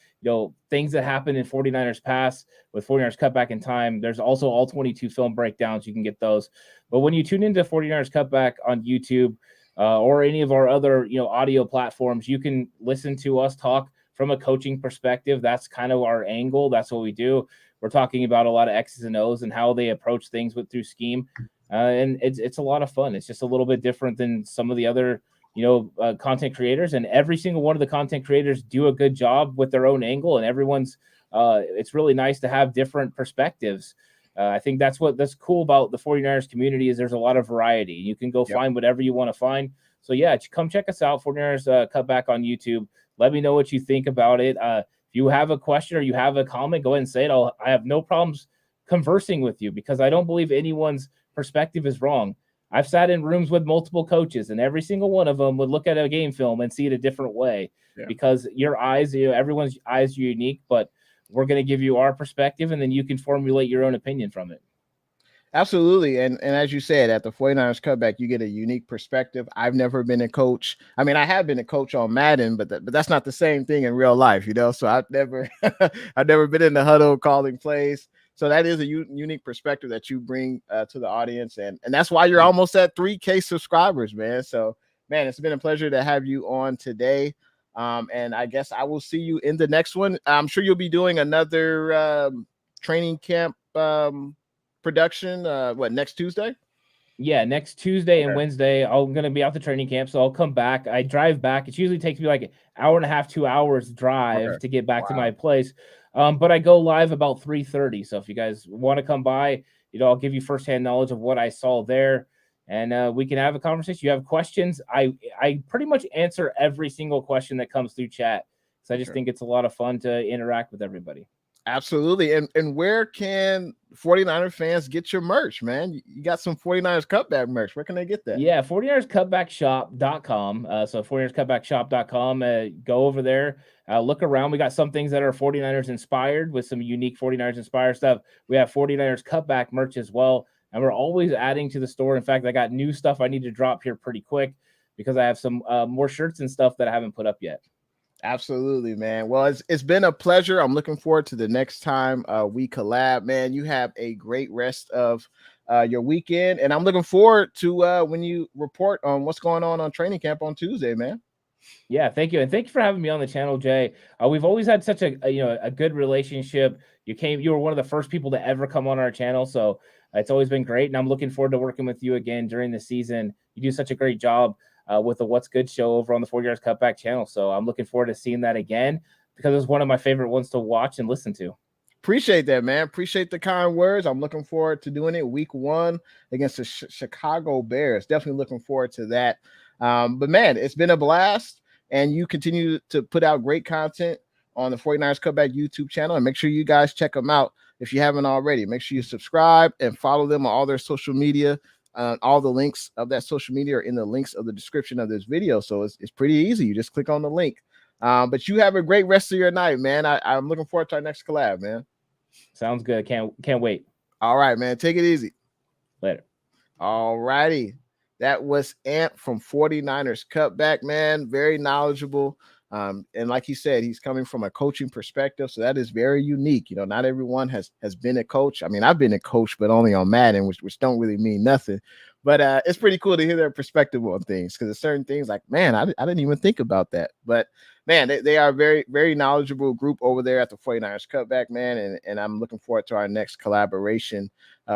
things that happen in 49ers past with 49ers Cutback in time. There's also all 22 film breakdowns. You can get those. But when you tune into 49ers Cutback on YouTube, or any of our other, audio platforms, you can listen to us talk from a coaching perspective. That's kind of our angle. That's what we do. We're talking about a lot of X's and O's and how they approach things through scheme. And it's a lot of fun. It's just a little bit different than some of the other, content creators, and every single one of the content creators do a good job with their own angle, and everyone's it's really nice to have different perspectives. I think that's cool about the 49ers community is there's a lot of variety. You can go find whatever you want to find. So yeah, come check us out, 49ers Cutback on YouTube. Let me know what you think about it. If you have a question or you have a comment, go ahead and say it. I have no problems conversing with you because I don't believe anyone's perspective is wrong. I've sat in rooms with multiple coaches, and every single one of them would look at a game film and see it a different way because your eyes, everyone's eyes are unique, but we're going to give you our perspective, and then you can formulate your own opinion from it. Absolutely. And as you said, at the 49ers Cutback, you get a unique perspective. I've never been a coach. I mean, I have been a coach on Madden, but that's not the same thing in real life, So I've never been in the huddle calling plays. So that is a unique perspective that you bring to the audience. And that's why you're almost at 3K subscribers, man. So, man, it's been a pleasure to have you on today. And I guess I will see you in the next one. I'm sure you'll be doing another training camp production next Tuesday? Yeah, next Tuesday and Wednesday I'm going to be out the training camp, so I'll come back. I drive back. It usually takes me like an hour and a half, 2 hours drive to get back to my place. But I go live about 3:30. So if you guys want to come by, I'll give you firsthand knowledge of what I saw there, and we can have a conversation. You have questions, I pretty much answer every single question that comes through chat. So I just think it's a lot of fun to interact with everybody. Absolutely. And where can 49er fans get your merch, man? You got some 49ers Cutback merch. Where can they get that? Yeah, 49erscutbackshop.com. So 49erscutbackshop.com. Go over there. Look around. We got some things that are 49ers inspired with some unique 49ers inspired stuff. We have 49ers Cutback merch as well. And we're always adding to the store. In fact, I got new stuff I need to drop here pretty quick because I have some more shirts and stuff that I haven't put up yet. Absolutely, man. Well, it's been a pleasure. I'm looking forward to the next time we collab, man. You have a great rest of your weekend, and I'm looking forward to when you report on what's going on training camp on Tuesday, man. Yeah, thank you, and thank you for having me on the channel, Jay. We've always had such a good relationship. You were one of the first people to ever come on our channel, so it's always been great, and I'm looking forward to working with you again during the season. You do such a great job with the What's Good show over on the 49ers Cutback channel. So I'm looking forward to seeing that again because it's one of my favorite ones to watch and listen to. Appreciate that, man. Appreciate the kind words. I'm looking forward to doing it week 1 against the Chicago Bears. Definitely looking forward to that. But man, it's been a blast, and you continue to put out great content on the 49ers Cutback YouTube channel, and make sure you guys check them out if you haven't already. Make sure you subscribe and follow them on all their social media. All the links of that social media are in the links of the description of this video. So it's pretty easy. You just click on the link. But you have a great rest of your night, man. I'm looking forward to our next collab, man. Sounds good. Can't wait. All right, man. Take it easy. Later. All righty. That was Ant from 49ers Cutback, man. Very knowledgeable. And like he said, he's coming from a coaching perspective. So that is very unique. Not everyone has been a coach. I mean, I've been a coach, but only on Madden, which don't really mean nothing. But it's pretty cool to hear their perspective on things, because there's certain things like, man, I didn't even think about that. But man, they are a very, very knowledgeable group over there at the 49ers Cutback, man. And I'm looking forward to our next collaboration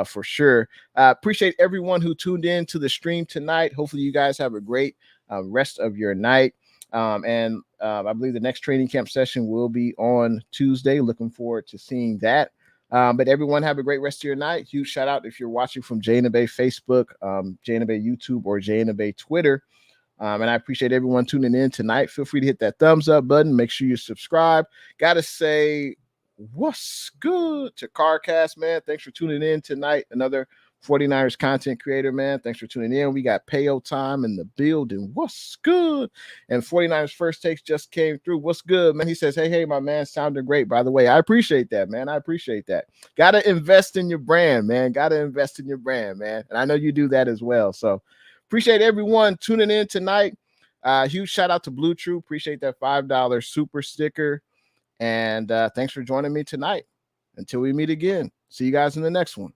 for sure. Appreciate everyone who tuned in to the stream tonight. Hopefully you guys have a great rest of your night. And I believe the next training camp session will be on Tuesday. Looking forward to seeing that. But everyone have a great rest of your night. Huge shout out if you're watching from intheBay Facebook, intheBay YouTube, or intheBay Twitter. And I appreciate everyone tuning in tonight. Feel free to hit that thumbs up button. Make sure you subscribe. Gotta say what's good to CarCast, man. Thanks for tuning in tonight. Another 49ers content creator, man. Thanks for tuning in. We got Payo Time in the building. What's good? And 49ers First Takes just came through. What's good, man? He says, hey, my man, sounded great, by the way. I appreciate that, man. I appreciate that. Got to invest in your brand, man. Got to invest in your brand, man. And I know you do that as well. So appreciate everyone tuning in tonight. Huge shout out to Blue True. Appreciate that $5 super sticker. And thanks for joining me tonight. Until we meet again. See you guys in the next one.